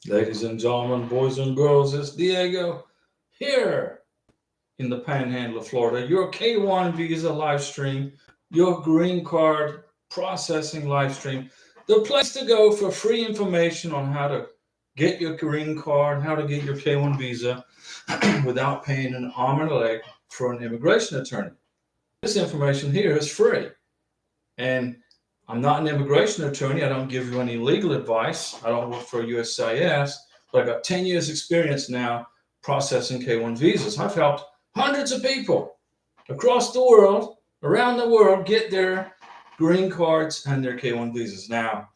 Ladies and gentlemen, boys and girls, it's Diego here in the Panhandle of Florida. Your K1 visa live stream, your green card processing live stream, the place to go for free information on how to get your green card, how to get your K1 visa without paying an arm and a leg for an immigration attorney. This information here is free. And I'm not an immigration attorney. I don't give you any legal advice. I don't work for USCIS, but I got 10 years experience now processing K1 visas. I've helped hundreds of people across the world, around the world, get their green cards and their K1 visas. Now,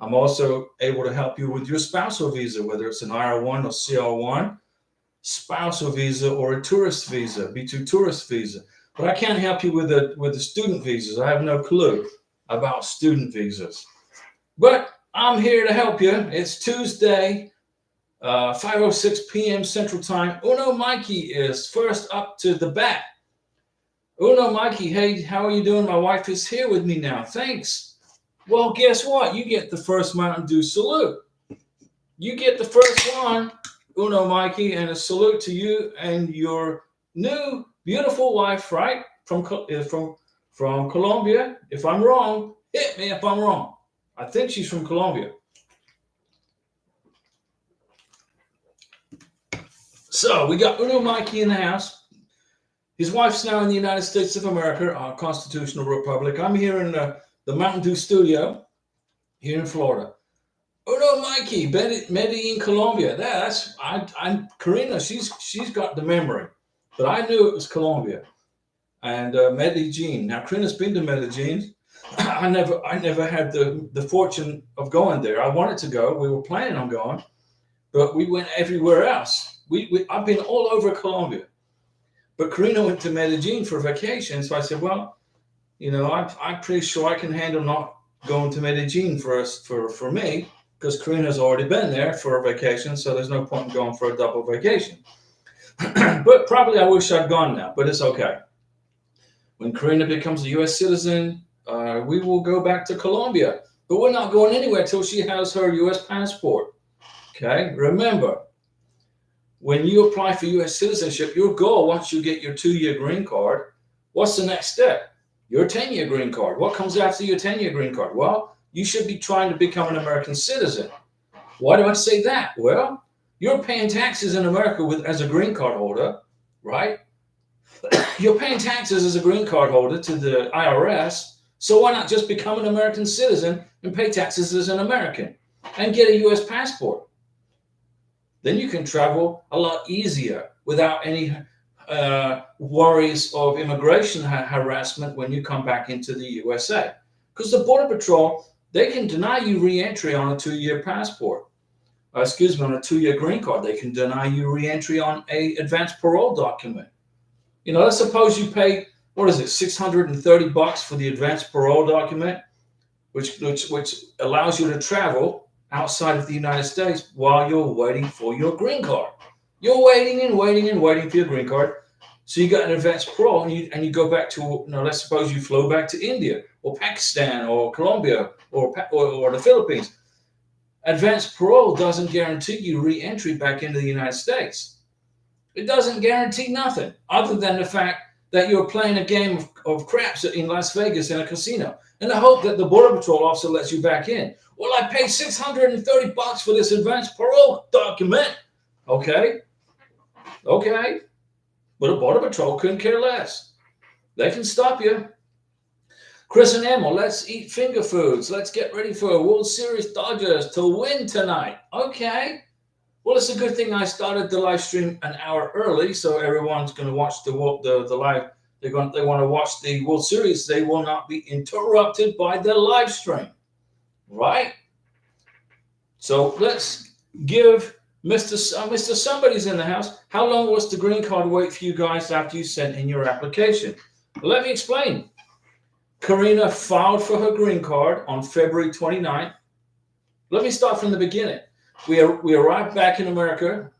I'm also able to help you with your spousal visa, whether it's an IR1 or CR1, spousal visa or a tourist visa, B2 tourist visa. But I can't help you with the student visas. I have no clue about student visas. But I'm here to help you. It's Tuesday, 5:06 p.m. Central Time. Uno Mikey is first up to the bat. Uno Mikey, hey, how are you doing? My wife is here with me now. Thanks. Well, guess what? You get the first Mountain Dew salute. You get the first one, Uno Mikey, and a salute to you and your new beautiful wife, right? From Colombia. If I'm wrong, hit me if I'm wrong. I think she's from Colombia. So we got Uno Mikey in the house. His wife's now in the United States of America, our constitutional republic. I'm here in the Mountain Dew studio here in Florida. Uno Mikey, Medellin, Colombia. I'm Karina. She's got the memory, but I knew it was Colombia and Medellin. Now Karina's been to Medellin. I never had the fortune of going there. I wanted to go. We were planning on going, but we went everywhere else. I've been all over Colombia, but Karina went to Medellin for vacation. So I said, well, I'm pretty sure I can handle not going to Medellin for me because Karina's already been there for a vacation. So there's no point in going for a double vacation. But probably I wish I'd gone now, but it's okay. When Karina becomes a U.S. citizen, we will go back to Colombia. But we're not going anywhere till she has her U.S. passport. Okay? Remember, when you apply for U.S. citizenship, your goal, once you get your 2-year green card, what's the next step? Your 10-year green card. What comes after your 10-year green card? Well, you should be trying to become an American citizen. Why do I say that? Well, you're paying taxes in America as a green card holder, right? You're paying taxes as a green card holder to the IRS. So why not just become an American citizen and pay taxes as an American and get a U.S. passport? Then you can travel a lot easier without any worries of immigration harassment when you come back into the USA. Because the Border Patrol, they can deny you re-entry on a 2-year passport. On a 2-year green card. They can deny you re-entry on a advanced parole document. Let's suppose you pay, what is it, $630 for the advanced parole document, which allows you to travel outside of the United States while you're waiting for your green card. You're waiting and waiting and waiting for your green card. So you got an advanced parole and you go back to, let's suppose you flew back to India or Pakistan or Colombia or the Philippines. Advanced parole doesn't guarantee you re-entry back into the United States. It doesn't guarantee nothing other than the fact that you're playing a game of craps in Las Vegas in a casino in the hope that the Border Patrol officer lets you back in. Well, I paid $630 for this advanced parole document. Okay. But the Border Patrol couldn't care less. They can stop you. Chris and Emil, let's eat finger foods. Let's get ready for World Series Dodgers to win tonight. Okay. Well, it's a good thing I started the live stream an hour early, so everyone's going to watch the live. They want to watch the World Series. They will not be interrupted by the live stream, right? So let's give Mr. Somebody's in the house. How long was the green card wait for you guys after you sent in your application? Well, let me explain. Karina filed for her green card on February 29th. Let me start from the beginning. We arrived back in America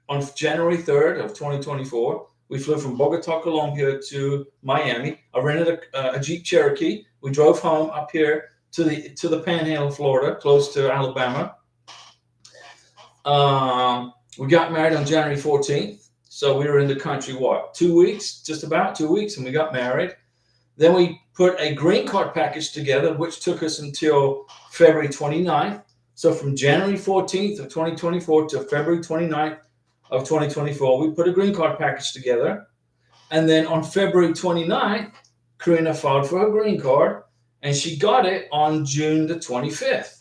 on January 3rd of 2024. We flew from Bogota, Colombia to Miami. I rented a Jeep Cherokee. We drove home up here to the Panhandle, Florida, close to Alabama. We got married on January 14th. So we were in the country, what, 2 weeks, just about 2 weeks, and we got married. Then we put a green card package together, which took us until February 29th. So from January 14th of 2024 to February 29th of 2024, we put a green card package together. And then on February 29th, Karina filed for her green card, and she got it on June the 25th.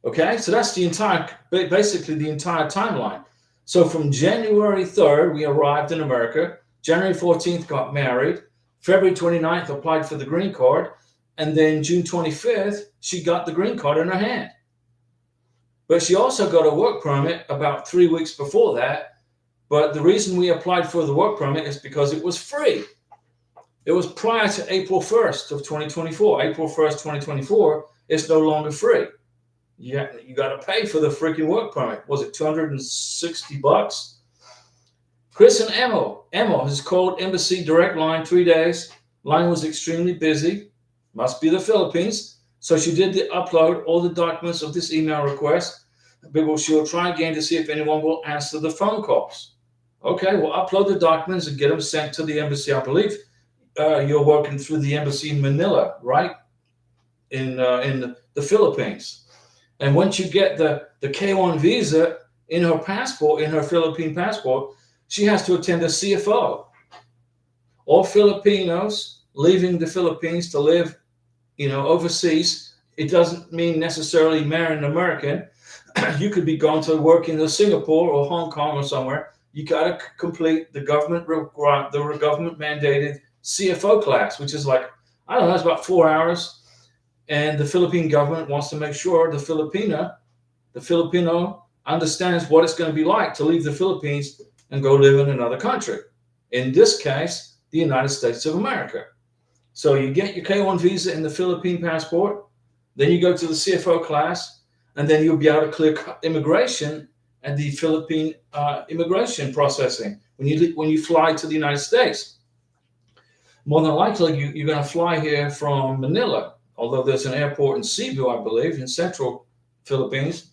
Okay, so that's basically the entire timeline. So from January 3rd, we arrived in America. January 14th, got married. February 29th, applied for the green card. And then June 25th, she got the green card in her hand. But she also got a work permit about 3 weeks before that. But the reason we applied for the work permit is because it was free. It was prior to April 1st of 2024. April 1st, 2024, it's no longer free. You got to pay for the freaking work permit. Was it $260? Chris and Emma has called embassy direct line 3 days. Line was extremely busy. Must be the Philippines. So she did upload all the documents of this email request. But she'll try again to see if anyone will answer the phone calls. Okay, we'll upload the documents and get them sent to the embassy. I believe you're working through the embassy in Manila, right? In the Philippines. And once you get the K1 visa in her passport, in her Philippine passport, she has to attend a CFO. All Filipinos leaving the Philippines to live, overseas, it doesn't mean necessarily marrying an American. You could be going to work in Singapore or Hong Kong or somewhere. You got to complete the government mandated CFO class, which is like, I don't know, it's about 4 hours. And the Philippine government wants to make sure the Filipino understands what it's going to be like to leave the Philippines and go live in another country. In this case, the United States of America. So you get your K1 visa in the Philippine passport, then you go to the CFO class, and then you'll be able to clear immigration at the Philippine immigration processing when you fly to the United States. More than likely, you're going to fly here from Manila, although there's an airport in Cebu, I believe, in central Philippines.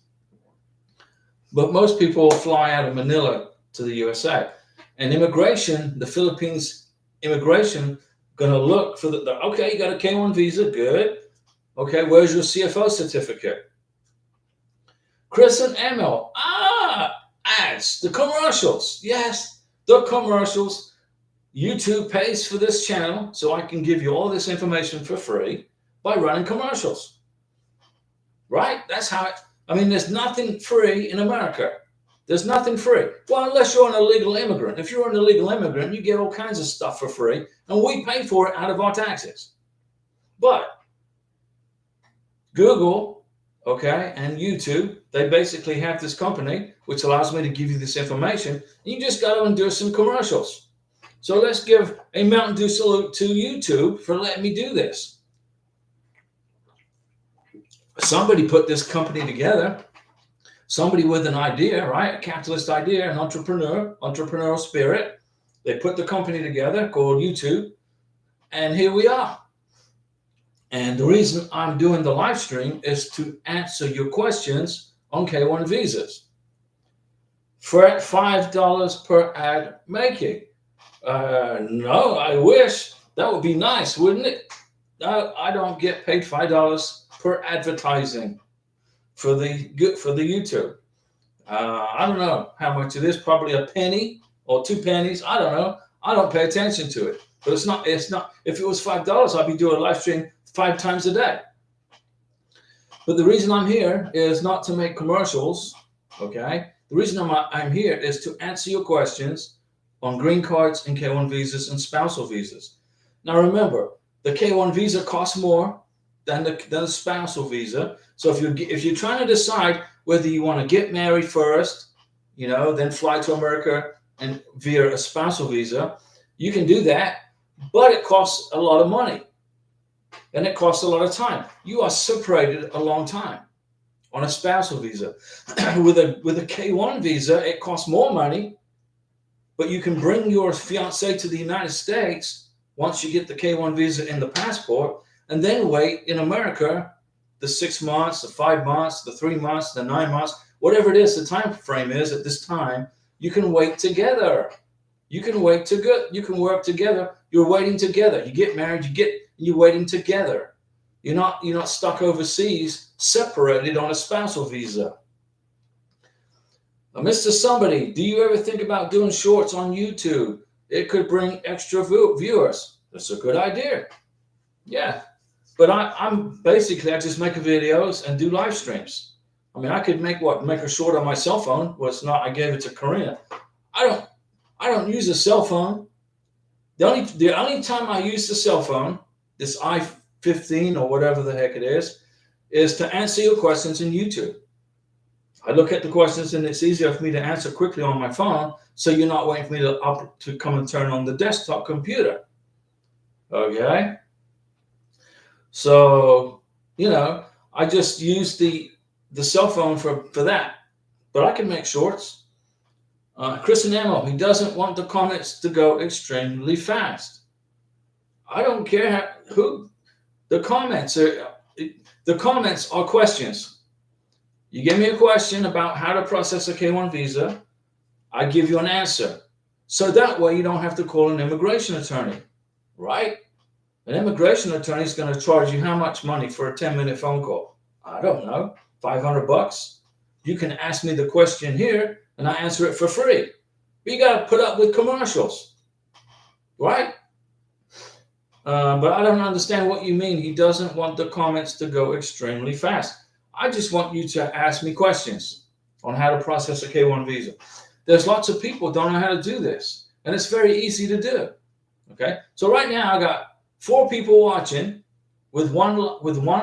But most people fly out of Manila to the USA. And immigration, the Philippines immigration, going to look for okay, you got a K1 visa, good. Okay, where's your CFO certificate? Chris and Emil, ads, the commercials. Yes, the commercials. YouTube pays for this channel, so I can give you all this information for free by running commercials. Right? That's how there's nothing free in America. There's nothing free. Well, unless you're an illegal immigrant. If you're an illegal immigrant, you get all kinds of stuff for free, and we pay for it out of our taxes. But Google, okay, and YouTube, they basically have this company which allows me to give you this information. You just got to do some commercials. So let's give a Mountain Dew salute to YouTube for letting me do this. Somebody put this company together. Somebody with an idea, right? A capitalist idea, an entrepreneurial spirit. They put the company together called YouTube. And here we are. And the reason I'm doing the live stream is to answer your questions on K1 visas. For $5 per ad making. No, I wish. That would be nice, wouldn't it? No, I don't get paid $5 per advertising for the YouTube. I don't know how much it is. Probably a penny or 2 pennies. I don't know. I don't pay attention to it. But it's not. If it was $5, I'd be doing a live stream 5 times a day. But the reason I'm here is not to make commercials. Okay. The reason I'm here is to answer your questions on green cards and K1 visas and spousal visas. Now remember, the K1 visa costs more than the spousal visa. So if you're trying to decide whether you want to get married first, then fly to America and via a spousal visa, you can do that, but it costs a lot of money and it costs a lot of time. You are separated a long time on a spousal visa. With a K1 visa, it costs more money, but you can bring your fiance to the United States once you get the K1 visa in the passport, and then wait in America, the 6 months, the 5 months, the 3 months, the 9 months, whatever it is, the time frame is at this time, you can wait together. You can wait to good. You can work together. You're waiting together. You get married. You're waiting together. You're not stuck overseas, separated on a spousal visa. Mr. Somebody, do you ever think about doing shorts on YouTube? It could bring extra viewers. That's a good idea. Yeah, but I'm basically I just make videos and do live streams. I mean, I could make a short on my cell phone. Well, it's not. I gave it to Karina. I don't use a cell phone. The only time I use the cell phone, this i15 or whatever the heck it is to answer your questions in YouTube. I look at the questions and it's easier for me to answer quickly on my phone, so you're not waiting for me to come and turn on the desktop computer. Okay? So, I just use the cell phone for that. But I can make shorts. Chris and Ammo, he doesn't want the comments to go extremely fast. I don't care who the comments are. The comments are questions. You give me a question about how to process a K-1 visa, I give you an answer. So that way you don't have to call an immigration attorney, right? An immigration attorney is going to charge you how much money for a 10-minute phone call? I don't know, $500. You can ask me the question here and I answer it for free. But you got to put up with commercials, right? But I don't understand what you mean. He doesn't want the comments to go extremely fast. I just want you to ask me questions on how to process a K-1 visa. There's lots of people don't know how to do this, and it's very easy to do. Okay, so right now I got 4 people watching with one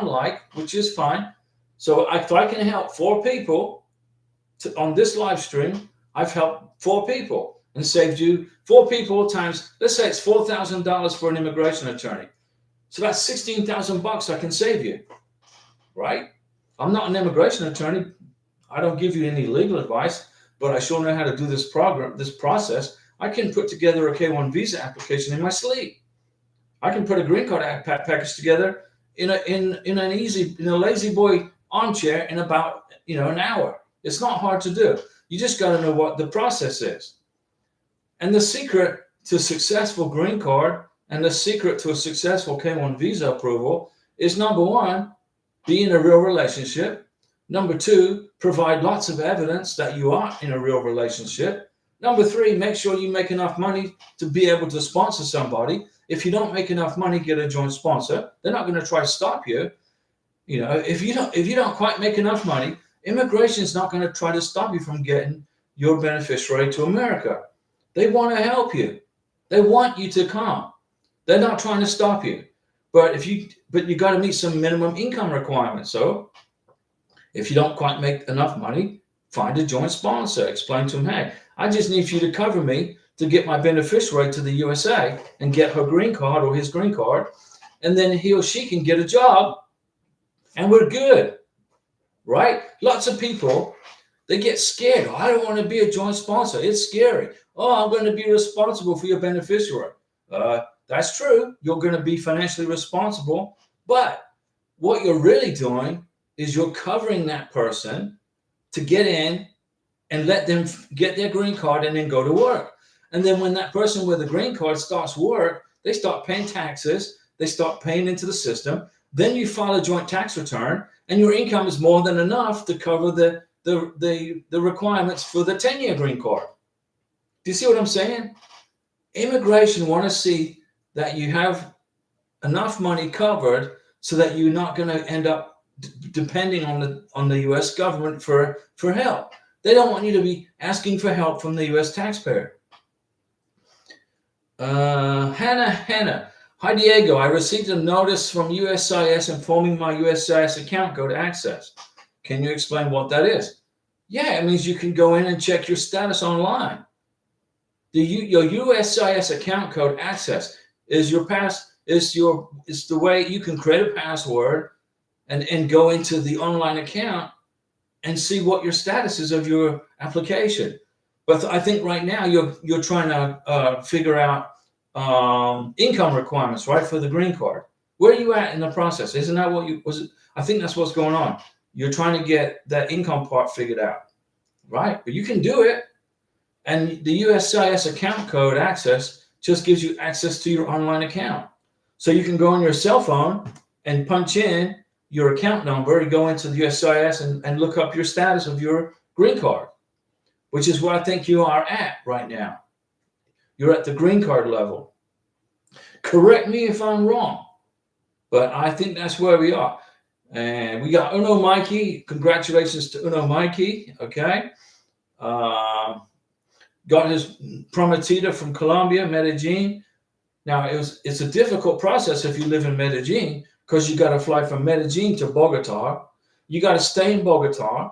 like, which is fine. So if I can help 4 people on this live stream, I've helped 4 people and saved you 4 people times. Let's say it's $4,000 for an immigration attorney. So that's $16,000 I can save you, right? I'm not an immigration attorney. I don't give you any legal advice, but I sure know how to do this process. I can put together a K-1 visa application in my sleep. I can put a green card package together in a lazy boy armchair in about an hour. It's not hard to do. You just got to know what the process is. And the secret to successful green card and the secret to a successful K-1 visa approval is, number 1, be in a real relationship. Number 2, provide lots of evidence that you are in a real relationship. Number 3, make sure you make enough money to be able to sponsor somebody. If you don't make enough money, get a joint sponsor. They're not going to try to stop you. If you don't quite make enough money, immigration is not going to try to stop you from getting your beneficiary to America. They want to help you. They want you to come. They're not trying to stop you. But you got to meet some minimum income requirements. So if you don't quite make enough money, find a joint sponsor. Explain to them, hey, I just need you to cover me to get my beneficiary to the USA and get her green card or his green card. And then he or she can get a job and we're good, right? Lots of people, they get scared. Oh, I don't want to be a joint sponsor. It's scary. Oh, I'm going to be responsible for your beneficiary. That's true. You're going to be financially responsible. But what you're really doing is you're covering that person to get in and let them get their green card and then go to work. And then when that person with the green card starts work, they start paying taxes. They start paying into the system. Then you file a joint tax return and your income is more than enough to cover the requirements for the 10-year green card. Do you see what I'm saying? Immigration want to see that you have enough money covered so that you're not going to end up depending on the U.S. government for help. They don't want you to be asking for help from the U.S. taxpayer. Hannah. Hi, Diego. I received a notice from USCIS informing my USCIS account go to access. Can you explain what that is? Yeah, it means you can go in and check your status online. Your USCIS account code access is the way you can create a password and go into the online account and see what your status is of your application. But I think right now you're trying to figure out income requirements, right, for the green card. Where are you at in the process? Isn't that what you was? I think that's what's going on. You're trying to get that income part figured out, right? But you can do it. And the USCIS account code access just gives you access to your online account. So you can go on your cell phone and punch in your account number and go into the USCIS and look up your status of your green card, which is where I think you are at right now. You're at the green card level. Correct me if I'm wrong, but I think that's where we are. And we got Uno Mikey. Congratulations to Uno Mikey. Okay. Got his prometida from Colombia, Medellin. Now it's a difficult process if you live in Medellin, because you got to fly from Medellin to Bogota. You got to stay in Bogota,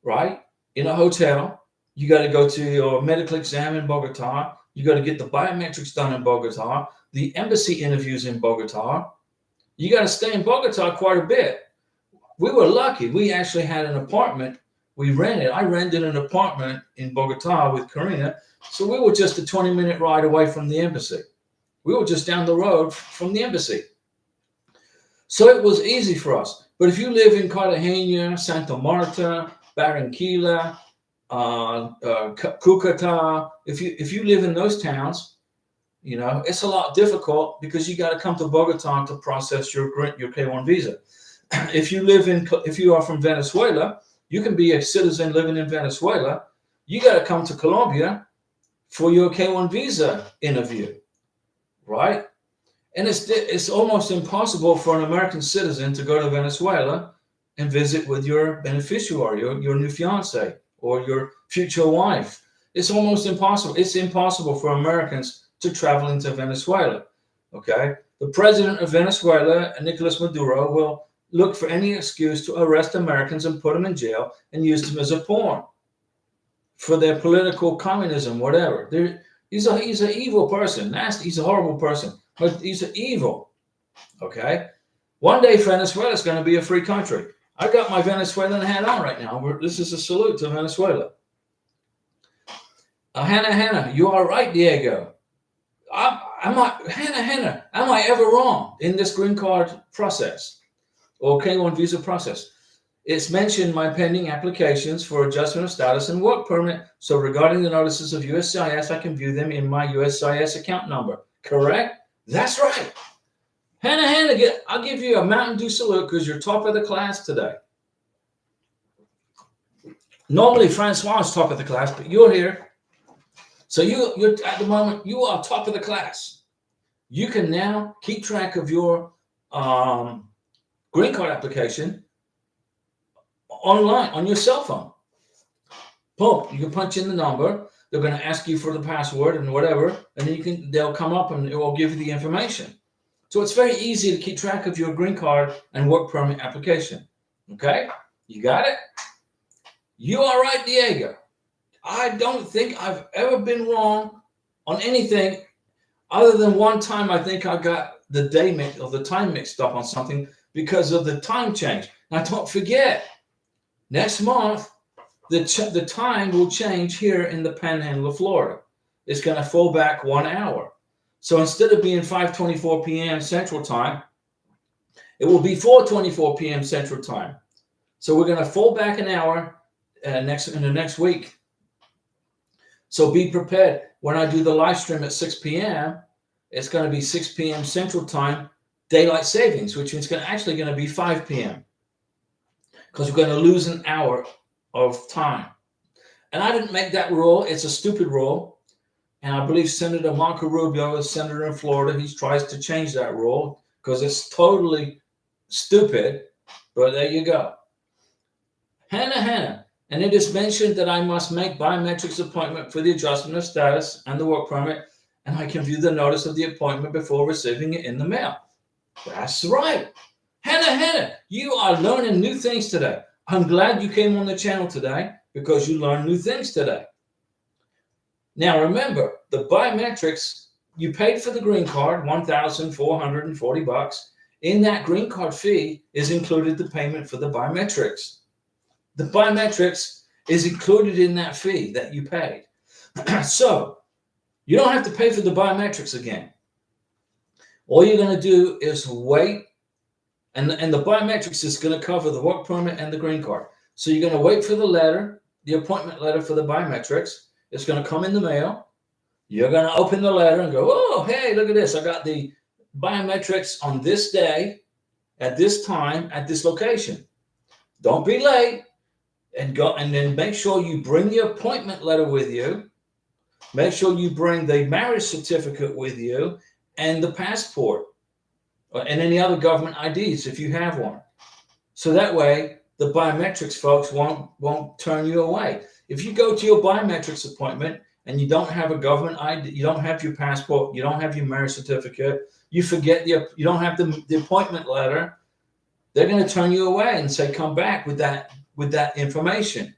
right? In a hotel. You got to go to your medical exam in Bogota. You got to get the biometrics done in Bogota. The embassy interviews in Bogota. You got to stay in Bogota quite a bit. We were lucky. We actually had an apartment. I rented an apartment in Bogota with Karina. So we were just a 20-minute ride away from the embassy. We were just down the road from the embassy. So it was easy for us. But if you live in Cartagena, Santa Marta, Barranquilla, Cucuta, if you live in those towns, you know, it's a lot difficult because you got to come to Bogota to process your K1 visa. If you are from Venezuela, you can be a citizen living in Venezuela. You got to come to Colombia for your K1 visa interview, right? And it's almost impossible for an American citizen to go to Venezuela and visit with your beneficiary, your new fiance or your future wife. It's almost impossible. It's impossible for Americans to travel into Venezuela, okay? The president of Venezuela, Nicolas Maduro, will look for any excuse to arrest Americans and put them in jail and use them as a pawn for their political communism, whatever. He's an evil person. Nasty. He's a horrible person, but he's evil. Okay. One day Venezuela is going to be a free country. I got my Venezuelan hat on right now. This is a salute to Venezuela. Hannah, you are right, Diego. Hannah, am I ever wrong in this green card process? Or K1 visa process? It's mentioned my pending applications for adjustment of status and work permit. So regarding the notices of USCIS, I can view them in my USCIS account number. Correct? That's right. Hannah, I'll give you a Mountain Dew salute because you're top of the class today. Normally Francois is top of the class, but you're here. So you're at the moment, you are top of the class. You can now keep track of your green card application online on your cell phone. Boom, you can punch in the number. They're going to ask you for the password and whatever, and then they'll come up and it will give you the information. So it's very easy to keep track of your green card and work permit application. Okay, you got it? You are right, Diego. I don't think I've ever been wrong on anything other than one time. I think I got the time mixed up on something because of the time change. Now, don't forget, next month, the time will change here in the Panhandle of Florida. It's going to fall back 1 hour. So instead of being 5:24 p.m. Central Time, it will be 4:24 p.m. Central Time. So we're going to fall back an hour in the next week. So be prepared. When I do the live stream at 6 p.m., it's going to be 6 p.m. Central Time, daylight savings, which means it's actually going to be 5 p.m. because we're going to lose an hour of time. And I didn't make that rule. It's a stupid rule. And I believe Senator Marco Rubio, a senator in Florida, he tries to change that rule because it's totally stupid. But there you go. Hannah. And it is mentioned that I must make biometrics appointment for the adjustment of status and the work permit, and I can view the notice of the appointment before receiving it in the mail. That's right. Hannah, you are learning new things today. I'm glad you came on the channel today because you learned new things today. Now remember, the biometrics, you paid for the green card, $1,440. In that green card fee is included the payment for the biometrics. The biometrics is included in that fee that you paid. So you don't have to pay for the biometrics again. All you're going to do is wait, and the biometrics is going to cover the work permit and the green card. So you're going to wait for the letter, the appointment letter for the biometrics. It's going to come in the mail. You're going to open the letter and go, oh, hey, look at this. I got the biometrics on this day, at this time, at this location. Don't be late, and go, and then make sure you bring the appointment letter with you. Make sure you bring the marriage certificate with you and the passport and any other government IDs if you have one. So that way the biometrics folks won't turn you away. If you go to your biometrics appointment and you don't have a government ID, you don't have your passport, you don't have your marriage certificate, you forget you don't have the appointment letter, they're going to turn you away and say, come back with that information.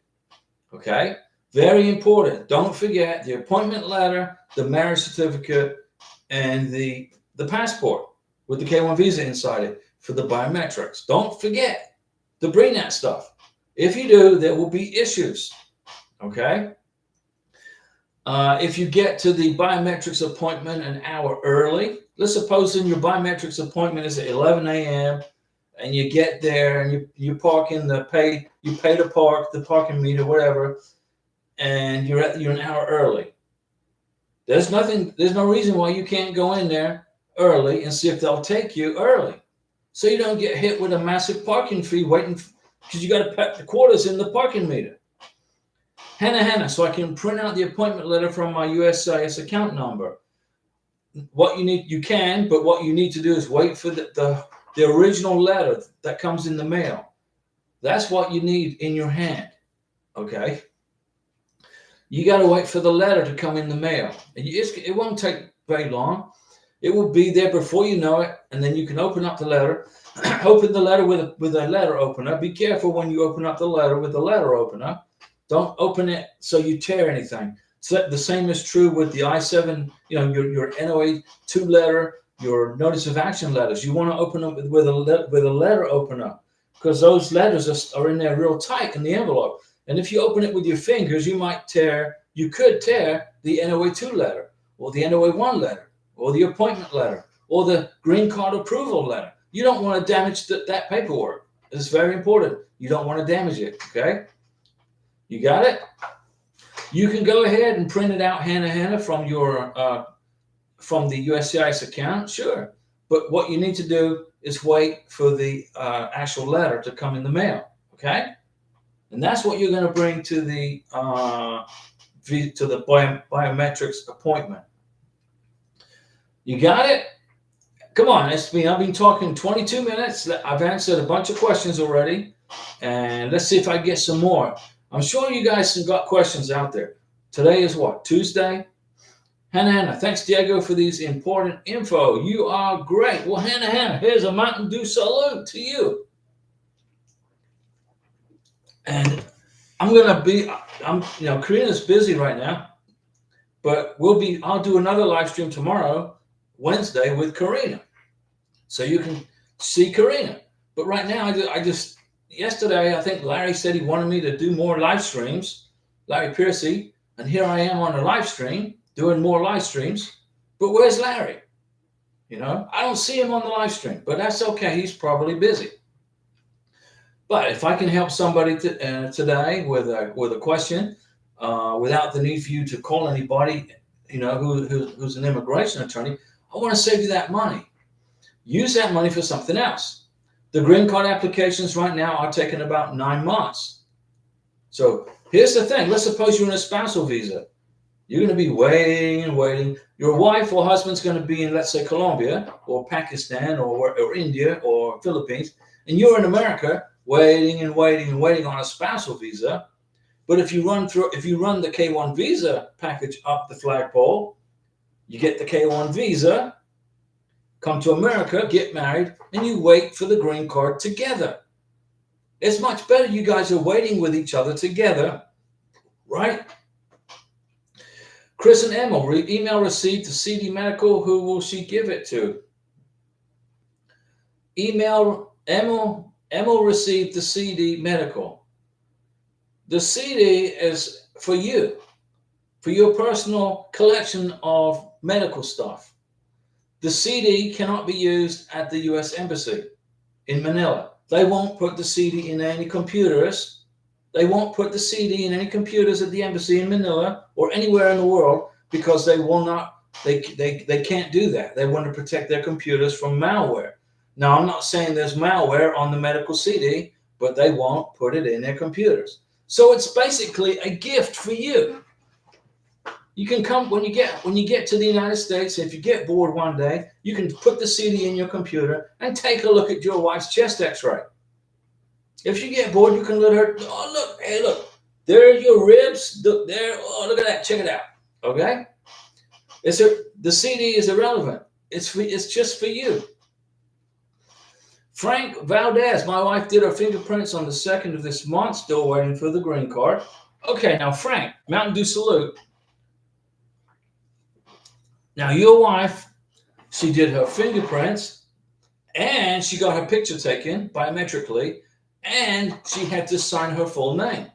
Okay? Very important. Don't forget the appointment letter, the marriage certificate, and the passport with the K1 visa inside it for the biometrics. Don't forget to bring that stuff. If you do, there will be issues. Okay? If you get to the biometrics appointment an hour early, let's suppose your biometrics appointment is at 11 a.m. and you get there and you park in you pay to park, the parking meter, whatever, and you're an hour early. There's no reason why you can't go in there early and see if they'll take you early, so you don't get hit with a massive parking fee waiting because you got to put the quarters in the parking meter. Hannah, so I can print out the appointment letter from my USCIS account number. What you need, you can, but what you need to do is wait for the original letter that comes in the mail. That's what you need in your hand. Okay? You got to wait for the letter to come in the mail. It won't take very long. It will be there before you know it, and then you can open up the letter. Open the letter with a letter opener. Be careful when you open up the letter with the letter opener. Don't open it so you tear anything. So the same is true with the I-7, your NOA 2 letter, your notice of action letters. You want to open them with a letter opener because those letters are in there real tight in the envelope. And if you open it with your fingers, you could tear the NOA 2 letter or the NOA 1 letter or the appointment letter or the green card approval letter. You don't want to damage that paperwork. It's very important. You don't want to damage it, okay? You got it? You can go ahead and print it out, Hannah, from from the USCIS account, sure. But what you need to do is wait for the actual letter to come in the mail, okay? And that's what you're going to bring to the biometrics appointment. You got it? Come on, I've been talking 22 minutes. I've answered a bunch of questions already, and let's see if I get some more. I'm sure you guys have got questions out there. Today is what, Tuesday? Hannah, thanks, Diego, for these important info. You are great. Well, Hannah, here's a Mountain Dew salute to you. And Karina's busy right now, but I'll do another live stream tomorrow, Wednesday, with Karina. So you can see Karina. But right now, yesterday, I think Larry said he wanted me to do more live streams, Larry Piercy, and here I am on a live stream doing more live streams. But where's Larry? I don't see him on the live stream, but that's okay. He's probably busy. But if I can help somebody today with a question, without the need for you to call anybody, who's an immigration attorney, I want to save you that money. Use that money for something else. The green card applications right now are taking about 9 months. So here's the thing. Let's suppose you're in a spousal visa. You're going to be waiting and waiting. Your wife or husband's going to be in, let's say, Colombia or Pakistan or India or Philippines, and you're in America waiting and waiting and waiting on a spousal visa. But if you run the K1 visa package up the flagpole, you get the K1 visa, come to America, get married, and you wait for the green card together. It's much better you guys are waiting with each other together, right? Chris and Emil, email received to CD Medical. Who will she give it to? Email Emil received the CD Medical. The CD is for you, for your personal collection of medical stuff. The CD cannot be used at the U.S. Embassy in Manila. They won't put the CD in any computers. They won't put the CD in any computers at the embassy in Manila or anywhere in the world because they will not. They can't do that. They want to protect their computers from malware. Now, I'm not saying there's malware on the medical CD, but they won't put it in their computers. So it's basically a gift for you. You can come when you get to the United States. If you get bored one day, you can put the CD in your computer and take a look at your wife's chest X-ray. If you get bored, you can let her. Oh, look! Hey, look! There are your ribs. Look there. Oh, look at that! Check it out. Okay. The CD is irrelevant. It's just for you. Frank Valdez, my wife did her fingerprints on the 2nd of this month. Still waiting for the green card. Okay, now Frank, Mountain Dew salute. Now your wife, she did her fingerprints, and she got her picture taken biometrically, and she had to sign her full name.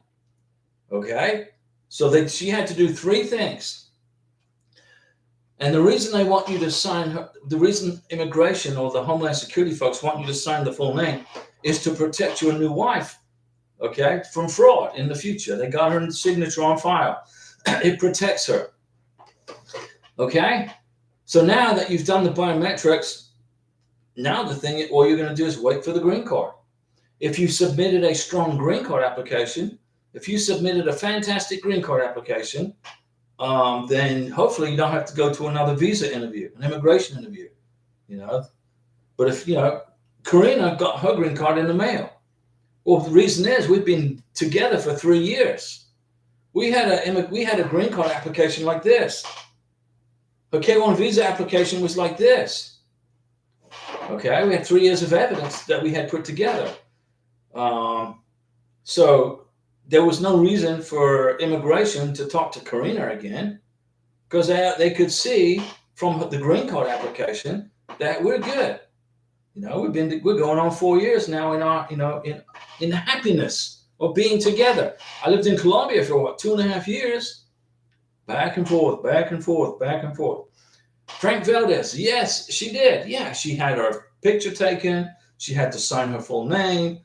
Okay, so she had to do 3 things. And the reason they want you to sign the reason immigration or the Homeland Security folks want you to sign the full name is to protect your new wife, okay, from fraud in the future. They got her signature on file. It protects her. Okay? So now that you've done the biometrics, now all you're going to do is wait for the green card. If you submitted a strong green card application, if you submitted a fantastic green card application, then hopefully you don't have to go to another visa interview, an immigration interview, But if, Karina got her green card in the mail. Well, the reason is we've been together for 3 years. We had a green card application like this. Her K-1 visa application was like this. Okay, we had 3 years of evidence that we had put together. So there was no reason for immigration to talk to Karina again, because they could see from the green card application that we're good. We're going on 4 years now in our in the happiness of being together. I lived in Colombia for 2.5 years, back and forth, back and forth, back and forth. Frank Valdez, yes, she did. Yeah, she had her picture taken. She had to sign her full name.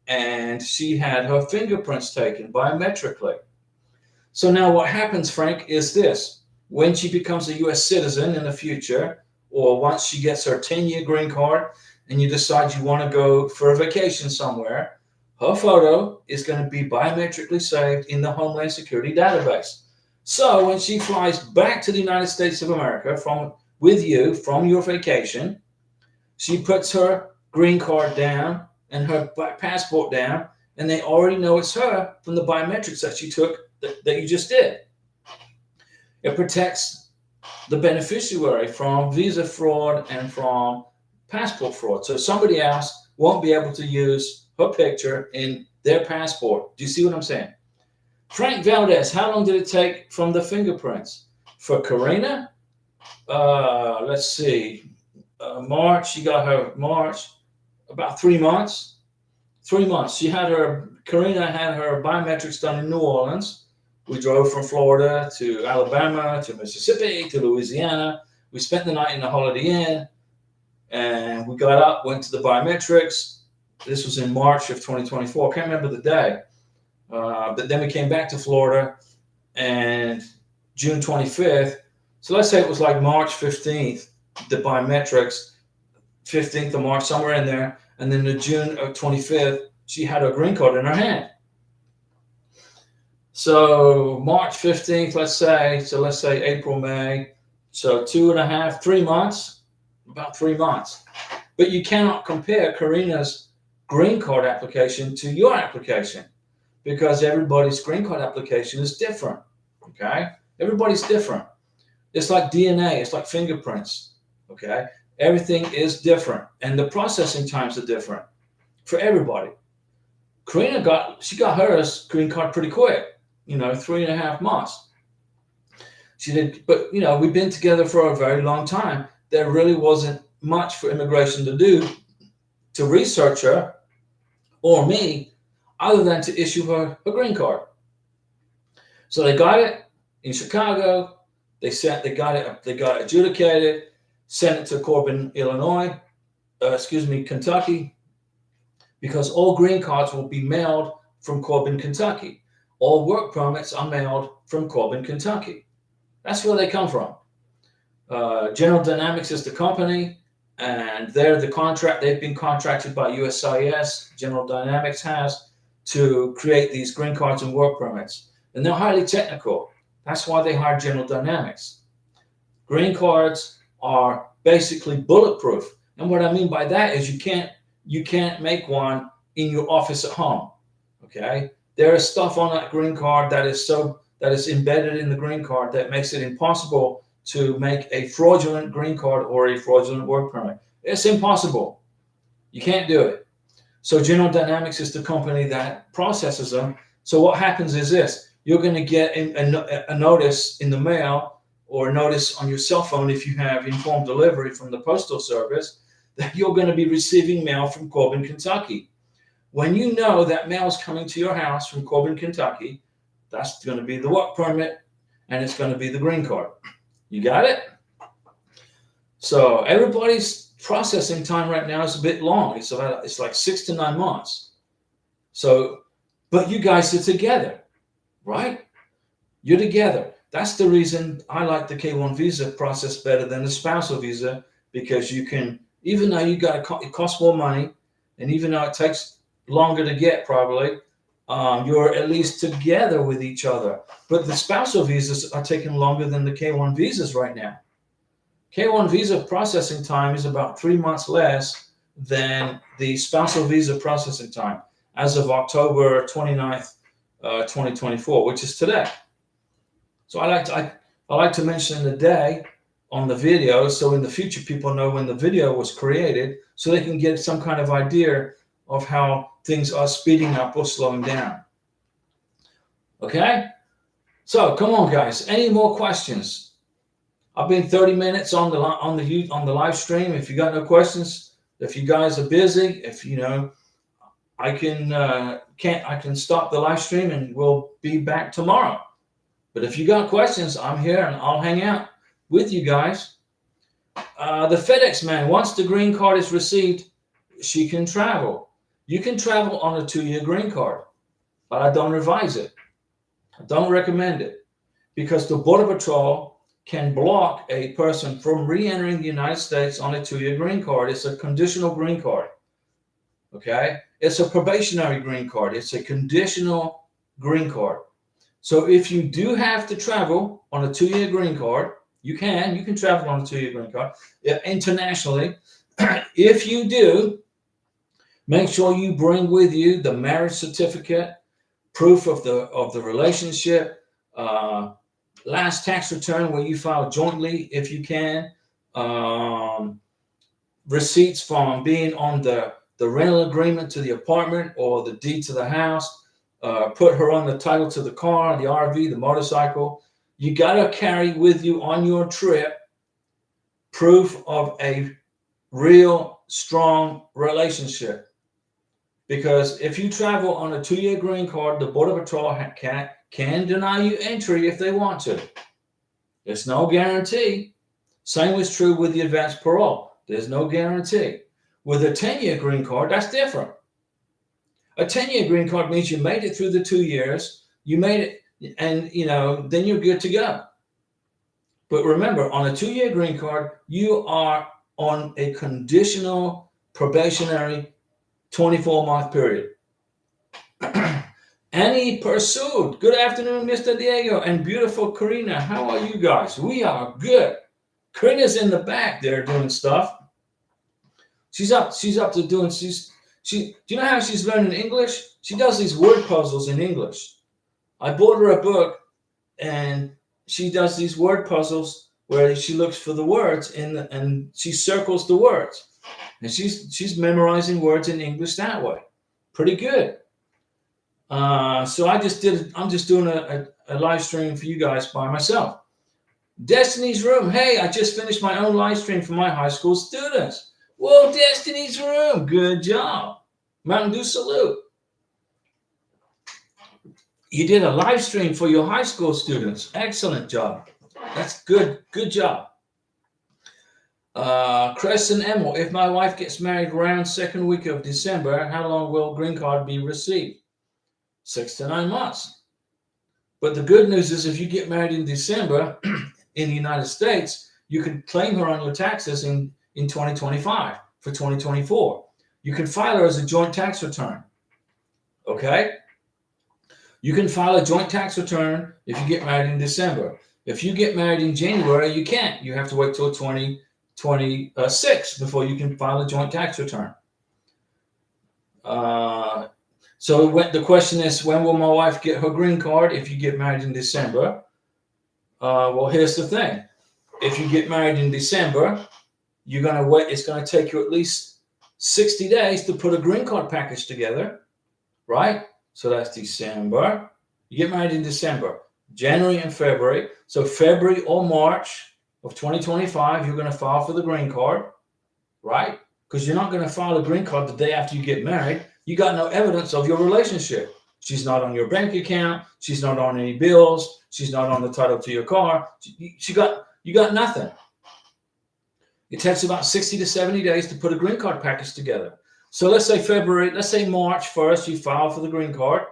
And she had her fingerprints taken biometrically. So now what happens, Frank, is this. When she becomes a U.S. citizen in the future, or once she gets her 10-year green card, and you decide you want to go for a vacation somewhere, her photo is going to be biometrically saved in the Homeland Security database. So when she flies back to the United States of America with you from your vacation, she puts her green card down and her passport down, and they already know it's her from the biometrics that she took that you just did. It protects the beneficiary from visa fraud and from passport fraud. So somebody else won't be able to use her picture in their passport. Do you see what I'm saying? Frank Valdez, how long did it take from the fingerprints? For Karina, let's see, March, she got her March, about 3 months. 3 months. Karina had her biometrics done in New Orleans. We drove from Florida to Alabama, to Mississippi, to Louisiana. We spent the night in the Holiday Inn, and we got up, went to the biometrics. This was in March of 2024. I can't remember the day. But then we came back to Florida, and June 25th. So let's say it was like March 15th, the biometrics, 15th of March, somewhere in there. And then the June of 25th, she had her green card in her hand. So March 15th, let's say April, May. So 2.5, 3 months, about 3 months. But you cannot compare Karina's green card application to your application, because everybody's green card application is different, okay? Everybody's different. It's like DNA, it's like fingerprints, okay? Everything is different, and the processing times are different for everybody. Karina got hers green card pretty quick, 3.5 months. She did, but we've been together for a very long time. There really wasn't much for immigration to do to research her or me, other than to issue her a green card. So they got it in Chicago. They got it adjudicated. sent it to Corbin, Illinois, Kentucky, because all green cards will be mailed from Corbin, Kentucky. All work permits are mailed from Corbin, Kentucky. That's where they come from. General Dynamics is the company, and they're the contract. They've been contracted by USCIS. General Dynamics has to create these green cards and work permits, and they're highly technical. That's why they hired General Dynamics. Green cards are basically bulletproof, and what I mean by that is you can't make one in your office at home. Okay, there is stuff on that green card that is embedded in the green card that makes it impossible to make a fraudulent green card or a fraudulent work permit. It's impossible. You can't do it. So General Dynamics is the company that processes them. So what happens is this: you're going to get a notice in the mail or a notice on your cell phone if you have informed delivery from the Postal Service that you're going to be receiving mail from Corbin, Kentucky. When you know that mail is coming to your house from Corbin, Kentucky, that's going to be the work permit and it's going to be the green card. You got it? So everybody's processing time right now is a bit long. It's like 6 to 9 months. So, but you guys are together, right? You're together. That's the reason I like the K1 visa process better than the spousal visa, because you can, even though it costs more money, and even though it takes longer to get probably, you're at least together with each other. But the spousal visas are taking longer than the K1 visas right now. K1 visa processing time is about 3 months less than the spousal visa processing time as of October 29th, 2024, which is today. So I like to mention the day on the video, so in the future people know when the video was created, so they can get some kind of idea of how things are speeding up or slowing down. Okay? So come on, guys. Any more questions? I've been 30 minutes on the live stream. If you got no questions, if you guys are busy, if you know, I can stop the live stream and we'll be back tomorrow. But if you got questions, I'm here and I'll hang out with you guys. The FedEx man, once the green card is received, she can travel. You can travel on a 2-year green card, but I don't advise it. I don't recommend it, because the Border Patrol can block a person from re-entering the United States on a 2-year green card. It's a conditional green card. Okay? It's a probationary green card. It's a conditional green card. So if you do have to travel on a 2-year green card, you can travel on a 2-year green card internationally. If you do, make sure you bring with you the marriage certificate, proof of the relationship, last tax return where you file jointly if you can, receipts from being on the rental agreement to the apartment or the deed to the house, put her on the title to the car, the RV, the motorcycle. You got to carry with you on your trip proof of a real strong relationship. Because if you travel on a 2-year green card, the Border Patrol can deny you entry if they want to. There's no guarantee. Same is true with the advanced parole. There's no guarantee. With a 10-year green card, that's different. A 10-year green card means you made it through the 2 years, you made it, and then you're good to go. But remember, on a 2-year green card, you are on a conditional probationary 24-month period. Annie Pursued. Good afternoon, Mr. Diego and beautiful Karina. How are you guys? We are good. Karina's in the back there doing stuff. She's up to doing. Do you know how she's learning English? She does these word puzzles in English. I bought her a book, and she does these word puzzles where she looks for the words and she circles the words. And she's memorizing words in English that way. Pretty good. So I'm just doing a live stream for you guys by myself. Destiny's Room. Hey, I just finished my own live stream for my high school students. Whoa, Destiny's Room. Good job. Mountain Dew salute. You did a live stream for your high school students. Excellent job. That's good. Good job. Chris and Emil, if my wife gets married around second week of December, how long will green card be received? 6 to 9 months. But the good news is if you get married in December in the United States, you can claim her on your taxes in 2025 for 2024. You can file her as a joint tax return. Okay? You can file a joint tax return if you get married in December. If you get married in January, you can't. You have to wait till 2026 before you can file a joint tax return. So the question is, when will my wife get her green card if you get married in December? Well, here's the thing. If you get married in December, you're going to wait. It's going to take you at least 60 days to put a green card package together, right? So that's December. You get married in December, January and February. So February or March of 2025, you're going to file for the green card, right? Because you're not going to file a green card the day after you get married. You got no evidence of your relationship. She's not on your bank account. She's not on any bills. She's not on the title to your car. You got nothing. It takes about 60 to 70 days to put a green card package together. So let's say March 1st, you file for the green card.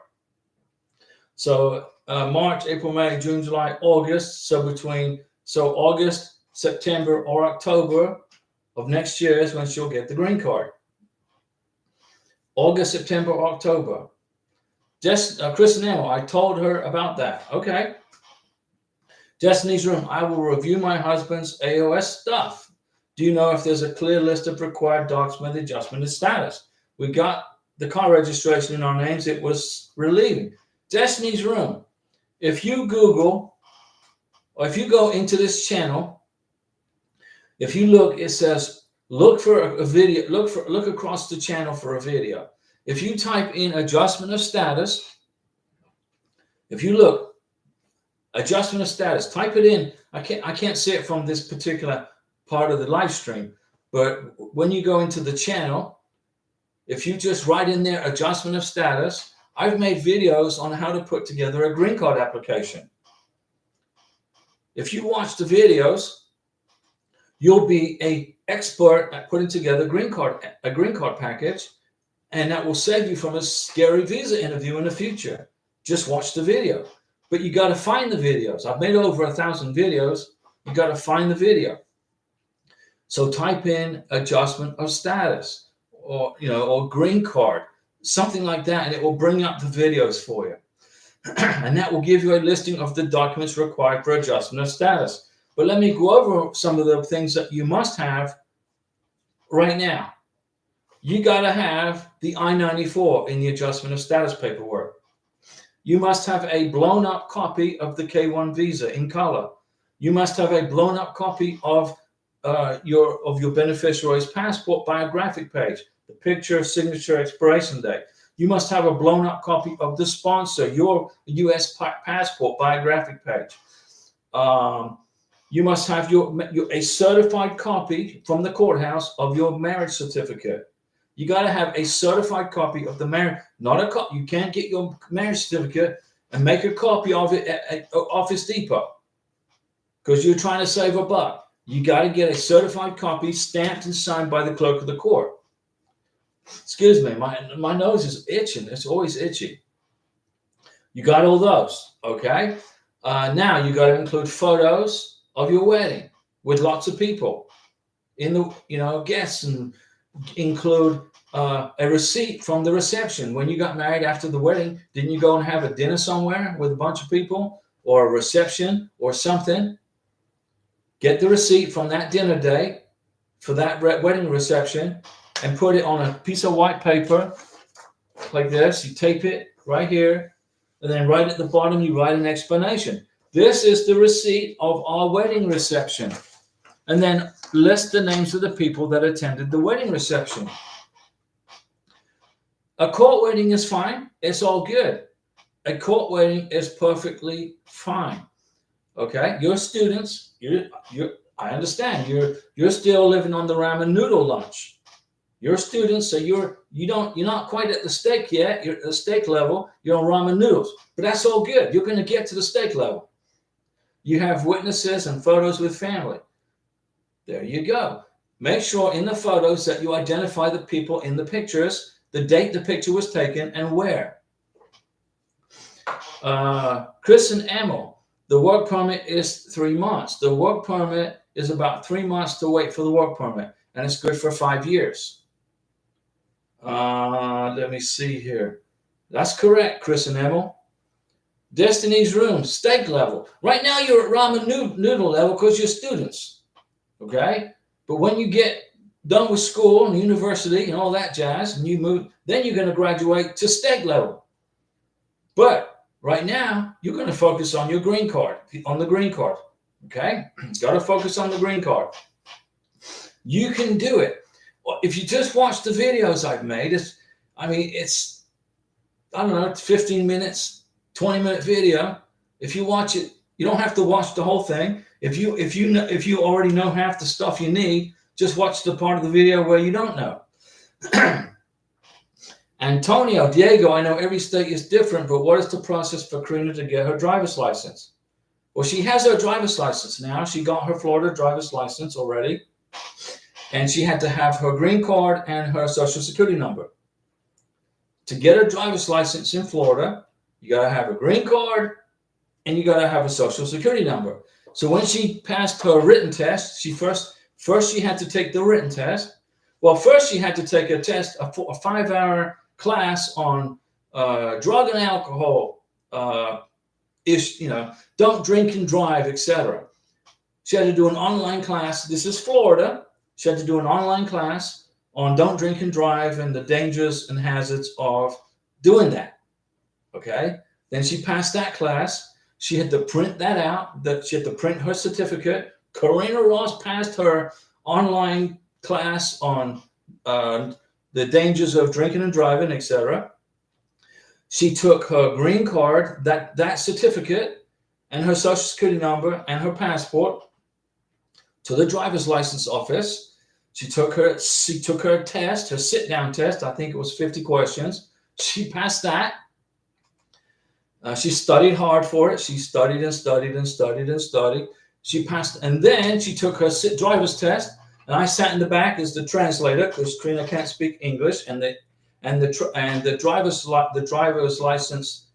So March, April, May, June, July, August. So August, September, or October of next year is when she'll get the green card. August, September, October. Chris and Emma, I told her about that. Okay. Destiny's Room, I will review my husband's AOS stuff. Do you know if there's a clear list of required docs with adjustment of status? We got the car registration in our names. It was relieving. Destiny's Room, if you Google, or if you go into this channel, if you look, it says, look for a video, look across the channel for a video. If you type in adjustment of status, if you look, adjustment of status, type it in. I can't see it from this particular part of the live stream, but when you go into the channel, if you just write in there adjustment of status, I've made videos on how to put together a green card application. If you watch the videos, you'll be an expert at putting together a green card package, and that will save you from a scary visa interview in the future. Just watch the video. But you got to find the videos. I've made over 1,000 videos. You got to find the video. So type in adjustment of status, or green card, something like that, and it will bring up the videos for you. And that will give you a listing of the documents required for adjustment of status. But let me go over some of the things that you must have right now. You got to have the I-94 in the adjustment of status paperwork. You must have a blown up copy of the K-1 visa in color. You must have a blown up copy of your beneficiary's passport biographic page, the picture, signature, expiration date. You must have a blown up copy of the sponsor, your U.S. passport biographic page. You must have a certified copy from the courthouse of your marriage certificate. You got to have a certified copy of the marriage, not a copy. You can't get your marriage certificate and make a copy of it at Office Depot because you're trying to save a buck. You got to get a certified copy stamped and signed by the clerk of the court. Excuse me, my nose is itching. It's always itchy. You got all those, okay? Now you got to include photos of your wedding with lots of people in the, guests, and include a receipt from the reception. When you got married after the wedding, didn't you go and have a dinner somewhere with a bunch of people, or a reception or something? Get the receipt from that dinner day for that wedding reception and put it on a piece of white paper like this. You tape it right here, and then right at the bottom you write an explanation. This is the receipt of our wedding reception. And then list the names of the people that attended the wedding reception. A court wedding is fine. It's all good. A court wedding is perfectly fine. Okay, your students, I understand you're still living on the ramen noodle lunch. You're students, so you're not quite at the steak yet. You're at the steak level. You're on ramen noodles, but that's all good. You're going to get to the steak level. You have witnesses and photos with family. There you go. Make sure in the photos that you identify the people in the pictures, the date the picture was taken, and where. Chris and Emil, the work permit is 3 months. The work permit is about 3 months to wait for the work permit, and it's good for 5 years. Let me see here. That's correct, Chris and Emil. Destiny's Room, steak level. Right now you're at ramen noodle level because you're students, okay? But when you get done with school and university and all that jazz, and you move, then you're going to graduate to steak level. But right now, you're going to focus on your green card, okay? Got to focus on the green card. You can do it. If you just watch the videos I've made, it's I don't know, 15 minutes, 20-minute video. If you watch it, you don't have to watch the whole thing. If you already know half the stuff you need, just watch the part of the video where you don't know. Antonio, Diego, I know every state is different, but what is the process for Karina to get her driver's license? Well, she has her driver's license now. She got her Florida driver's license already. And she had to have her green card and her social security number. To get a driver's license in Florida, you got to have a green card and you got to have a social security number. So when she passed her written test, she first she had to take the written test. Well, first she had to take a test, a 5-hour class on drug and alcohol, don't drink and drive, etc. She had to do an online class. This is Florida. She had to do an online class on don't drink and drive and the dangers and hazards of doing that. Okay. Then she passed that class. She had to print that out. She had to print her certificate. Karina Ross passed her online class on the dangers of drinking and driving, etc. She took her green card, that certificate, and her social security number and her passport to the driver's license office. She took her test, her sit-down test. I think it was 50 questions. She passed that. She studied hard for it. She studied and studied and studied and studied. She passed, and then she took her driver's test. And I sat in the back as the translator because Karina can't speak English, and the driver's license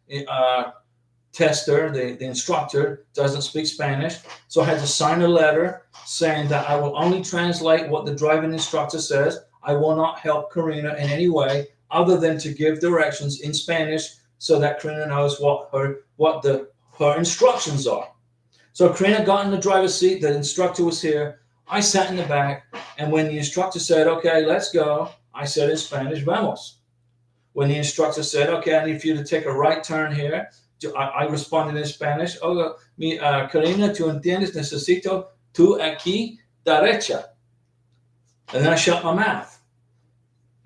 tester, the instructor, doesn't speak Spanish. So I had to sign a letter saying that I will only translate what the driving instructor says. I will not help Karina in any way other than to give directions in Spanish so that Karina knows what her instructions are. So Karina got in the driver's seat. The instructor was here. I sat in the back, and when the instructor said, "Okay, let's go," I said in Spanish, "Vamos." When the instructor said, "Okay, I need you to take a right turn here," I responded in Spanish, Karina, tú entiendes, necesito tú aquí, derecha. And then I shut my mouth.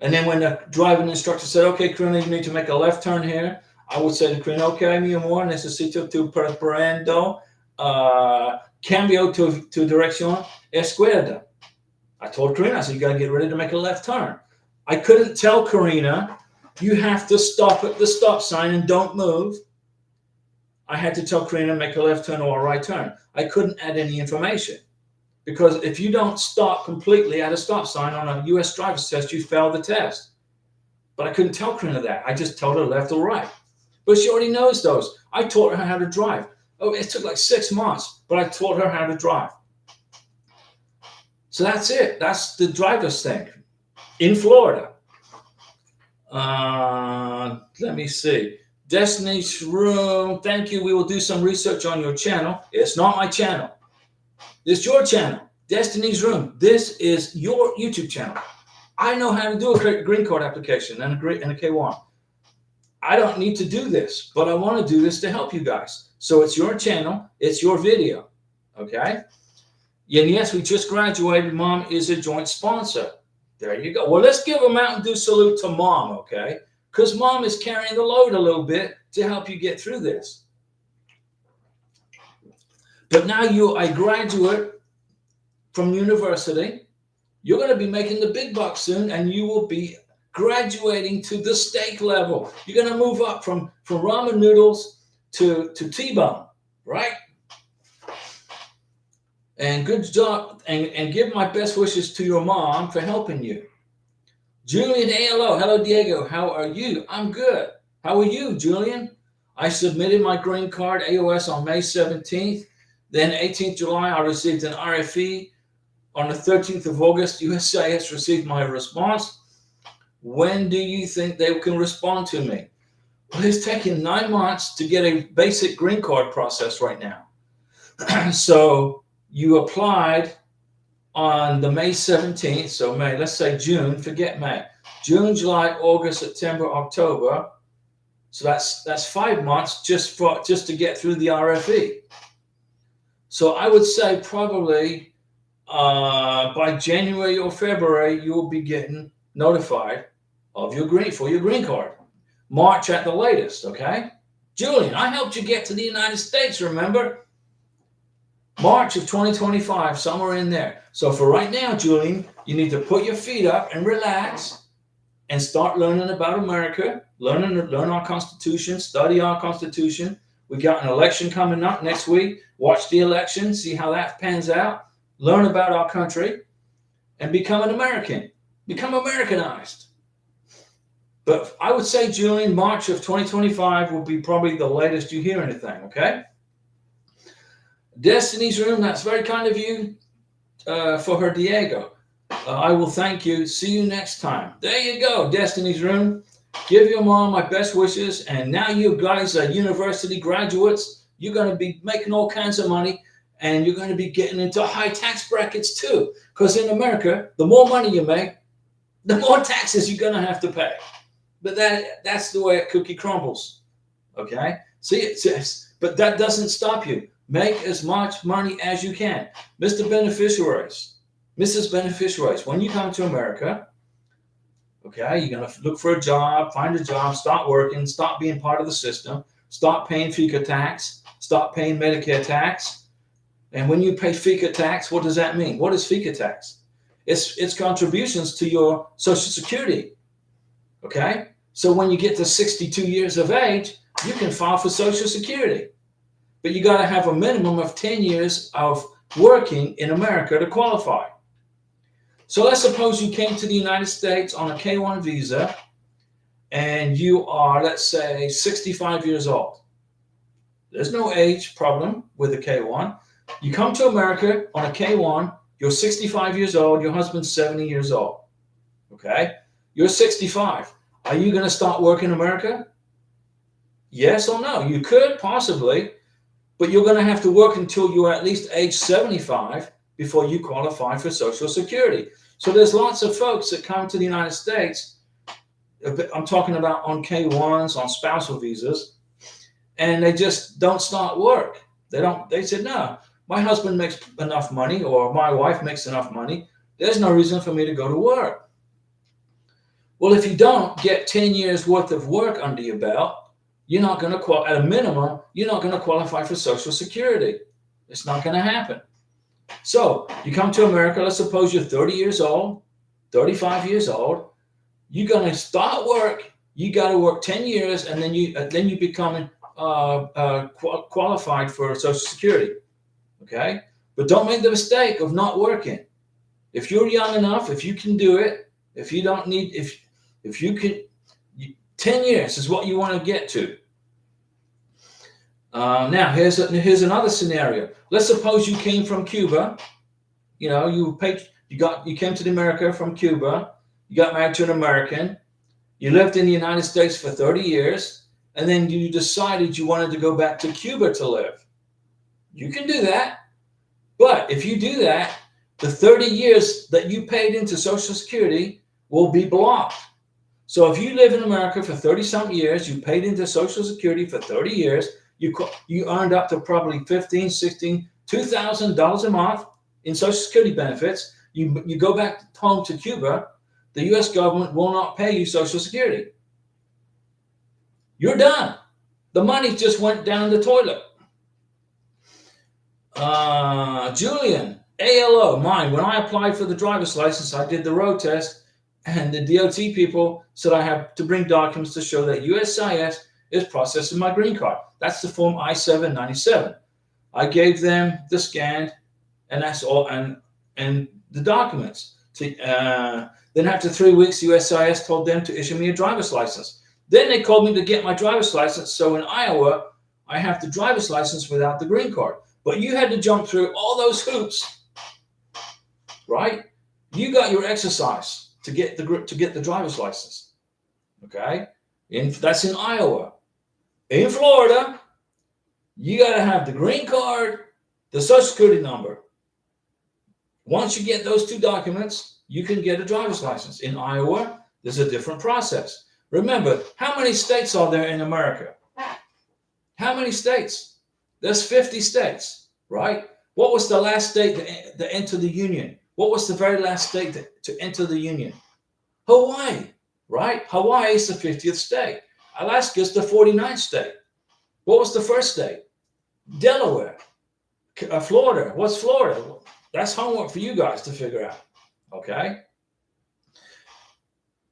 And then when the driving instructor said, "Okay, Karina, you need to make a left turn here," I would say to Karina, "Okay, mi amor, necesito tu preparando, cambio tu dirección izquierda." I told Karina, I said, "You got to get ready to make a left turn." I couldn't tell Karina, "You have to stop at the stop sign and don't move." I had to tell Karina, make a left turn or a right turn. I couldn't add any information because if you don't stop completely at a stop sign on a U.S. driver's test, you fail the test. But I couldn't tell Karina that. I just told her left or right. But she already knows those. I taught her how to drive. Oh, it took like 6 months, but I taught her how to drive. So that's it. That's the driver's thing in Florida. Let me see. Destiny's Room, thank you. We will do some research on your channel. It's not my channel. It's your channel, Destiny's Room. This is your YouTube channel. I know how to do a green card application and a K1. I don't need to do this, but I want to do this to help you guys. So it's your channel. It's your video. Okay? And yes, we just graduated. Mom is a joint sponsor. There you go. Well, let's give a Mountain Dew salute to Mom, okay? Because Mom is carrying the load a little bit to help you get through this. But now you're a graduate from university. You're going to be making the big bucks soon, and you will be graduating to the steak level. You're going to move up from ramen noodles to T-bone, right? And good job, and give my best wishes to your mom for helping you. Julian, hello. Hello, Diego. How are you? I'm good. How are you, Julian? I submitted my green card AOS on May 17th. Then 18th July, I received an RFE. On the 13th of August, USCIS received my response. When do you think they can respond to me? Well, it's taking 9 months to get a basic green card process right now. So you applied on the May 17th, so May, let's say June, forget May. June, July, August, September, October. So that's 5 months just to get through the RFE. So I would say probably by January or February, you will be getting notified of your green card. March at the latest, okay? Julian, I helped you get to the United States, remember? March of 2025, somewhere in there. So for right now, Julian, you need to put your feet up and relax and start learning about America, learn our Constitution, study our Constitution. We got an election coming up next week. Watch the election, see how that pans out. Learn about our country and become an American. Become Americanized. But I would say, Julian, March of 2025 will be probably the latest you hear anything, okay? Destiny's Room, that's very kind of you for her, Diego. I will thank you. See you next time. There you go, Destiny's Room. Give your mom my best wishes. And now you guys are university graduates. You're going to be making all kinds of money. And you're going to be getting into high tax brackets too. Because in America, the more money you make, the more taxes you're going to have to pay. But that's the way a cookie crumbles. Okay? See, it says, but that doesn't stop you. Make as much money as you can. Mr. Beneficiaries, Mrs. Beneficiaries, when you come to America, okay, you're going to look for a job, find a job, start working, stop being part of the system, stop paying FICA tax, stop paying Medicare tax. And when you pay FICA tax, what does that mean? What is FICA tax? It's contributions to your Social Security. Okay? So when you get to 62 years of age, you can file for Social Security. But you got to have a minimum of 10 years of working in America to qualify. So let's suppose you came to the United States on a K-1 visa and you are, let's say, 65 years old. There's no age problem with a K-1. You come to America on a K-1, you're 65 years old, your husband's 70 years old. Okay? You're 65. Are you going to start working in America? Yes or no? You could, possibly. But you're going to have to work until you're at least age 75 before you qualify for Social Security. So there's lots of folks that come to the United States. I'm talking about on K-1s, on spousal visas, and they just don't start work. They said, no, my husband makes enough money or my wife makes enough money. There's no reason for me to go to work. Well, if you don't get 10 years worth of work under your belt, you're not going to at a minimum, you're not going to qualify for Social Security. It's not going to happen. So you come to America, let's suppose you're 30 years old, 35 years old. You're going to start work. You got to work 10 years, and then you become qualified for Social Security. Okay? But don't make the mistake of not working. If you're young enough, if you can do it, if you don't need, if you can, 10 years is what you want to get to. Now, here's another scenario. Let's suppose you came from Cuba. You know, you came to America from Cuba. You got married to an American. You lived in the United States for 30 years, and then you decided you wanted to go back to Cuba to live. You can do that. But if you do that, the 30 years that you paid into Social Security will be blocked. So if you live in America for 30-something years, you paid into Social Security for 30 years, you earned up to probably $15,000, $16,000, $2,000 a month in Social Security benefits. You go back home to Cuba, the U.S. government will not pay you Social Security. You're done. The money just went down the toilet. Julian, ALO, mine. When I applied for the driver's license, I did the road test, and the DOT people said I have to bring documents to show that USCIS is processing my green card. That's the form I-797. I gave them the scanned and that's all. And the documents. Then after 3 weeks, USCIS told them to issue me a driver's license. Then they called me to get my driver's license. So in Iowa, I have the driver's license without the green card. But you had to jump through all those hoops, right? You got your exercise to get the driver's license. Okay, that's in Iowa. In Florida, you got to have the green card, the social security number. Once you get those two documents, you can get a driver's license. In Iowa, there's a different process. Remember, how many states are there in America? How many states? There's 50 states, right? What was the last state to enter the Union? What was the very last state to enter the Union? Hawaii, right? Hawaii is the 50th state. Alaska is the 49th state. What was the first state? Delaware. Florida. What's Florida? That's homework for you guys to figure out, okay?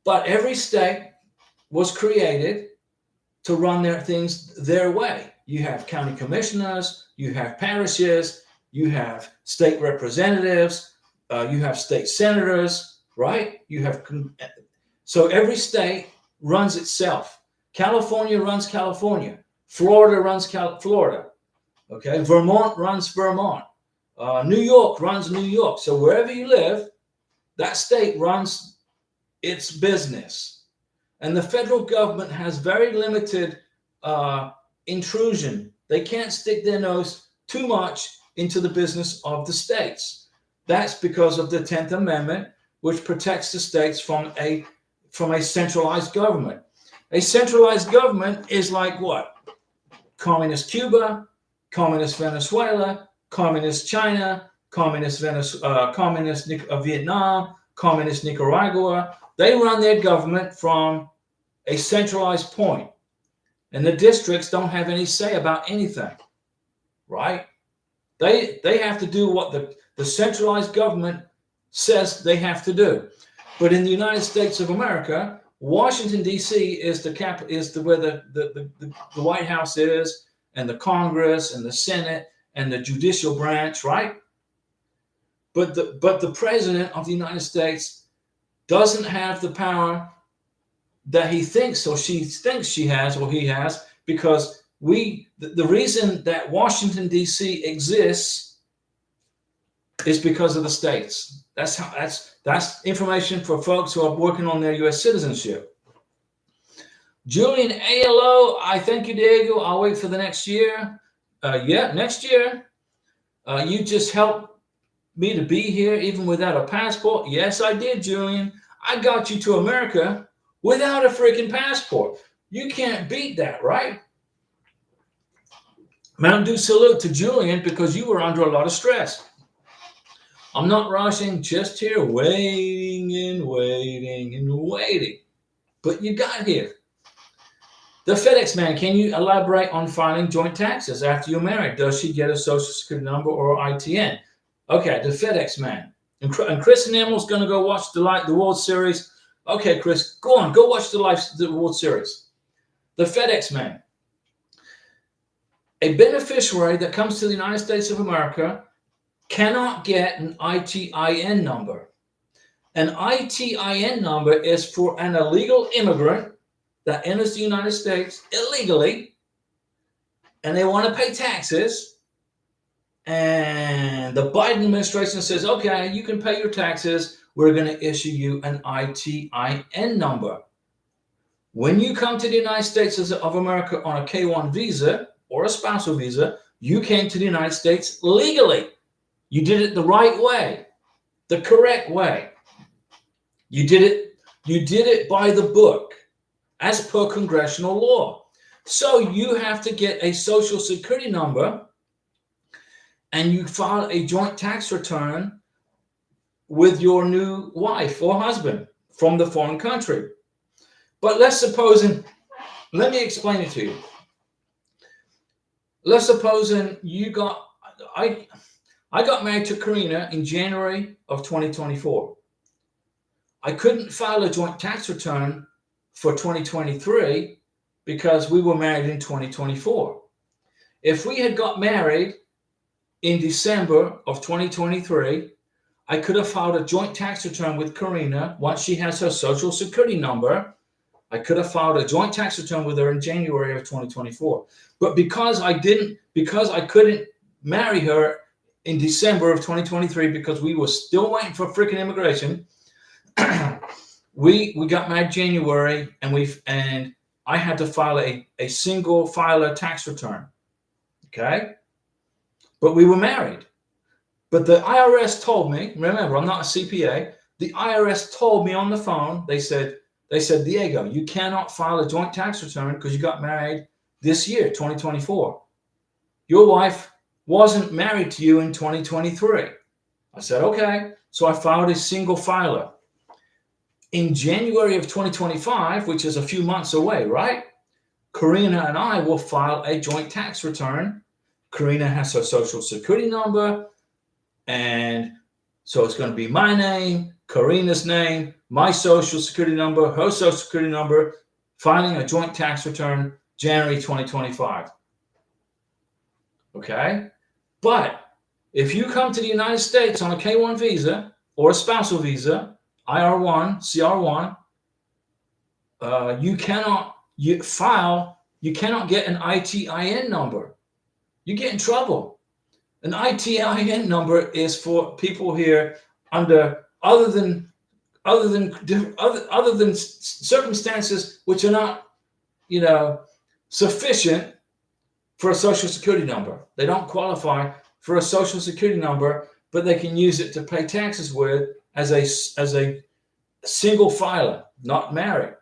But every state was created to run their things their way. You have county commissioners, you have parishes, you have state representatives, you have state senators, right? So every state runs itself. California runs California. Florida runs Florida. Okay, Vermont runs Vermont. New York runs New York. So wherever you live, that state runs its business. And the federal government has very limited intrusion. They can't stick their nose too much into the business of the states. That's because of the 10th Amendment, which protects the states from a centralized government. A centralized government is like what? Communist Cuba, communist Venezuela, communist China, communist Vietnam, communist Nicaragua. They run their government from a centralized point, and the districts don't have any say about anything, right? They have to do what the centralized government says they have to do. But in the United States of America, Washington, D.C. is where the White House is, and the Congress and the Senate and the judicial branch, right? But the president of the United States doesn't have the power that he thinks or she thinks she has or he has, because the reason that Washington, D.C. exists is because of the states. That's information for folks who are working on their U.S. citizenship. Julian ALO, I thank you, Diego. I'll wait for the next year. Next year. You just helped me to be here even without a passport. Yes, I did, Julian. I got you to America without a freaking passport. You can't beat that, right? Mountain Dew salute to Julian, because you were under a lot of stress. I'm not rushing, just here waiting and waiting and waiting. But you got here. The FedEx man, can you elaborate on filing joint taxes after you're married? Does she get a social security number or ITN? Okay, the FedEx man. And Chris and Emil's going to go watch the World Series. Okay, Chris, go watch the World Series. The FedEx man. A beneficiary that comes to the United States of America cannot get an ITIN number. An ITIN number is for an illegal immigrant that enters the United States illegally, and they want to pay taxes. And the Biden administration says, okay, you can pay your taxes. We're going to issue you an ITIN number. When you come to the United States of America on a K-1 visa or a spousal visa, you came to the United States legally. You did it the right way, the correct way. You did it by the book, as per congressional law. So you have to get a social security number, and you file a joint tax return with your new wife or husband from the foreign country. But let's suppose, let me explain it to you. Let's suppose I got married to Karina in January of 2024. I couldn't file a joint tax return for 2023 because we were married in 2024. If we had got married in December of 2023, I could have filed a joint tax return with Karina once she has her social security number. I could have filed a joint tax return with her in January of 2024. But because I couldn't marry her in December of 2023 because we were still waiting for freaking immigration, we got married January, and I had to file a single filer tax return. Okay? But we were married. But the IRS told me, remember, I'm not a CPA. The IRS told me on the phone, they said, Diego, you cannot file a joint tax return because you got married this year, 2024. Your wife wasn't married to you in 2023. I said, okay. So I filed a single filer. In January of 2025, which is a few months away, right? Karina and I will file a joint tax return. Karina has her social security number. And so it's going to be my name, Karina's name, my social security number, her social security number, filing a joint tax return January 2025. Okay? But if you come to the United States on a K-1 visa or a spousal visa, IR1, CR1, you cannot get an ITIN number. You get in trouble. An ITIN number is for people here under other than circumstances which are not, sufficient for a social security number. They don't qualify for a social security number, but they can use it to pay taxes with as a single filer, not married.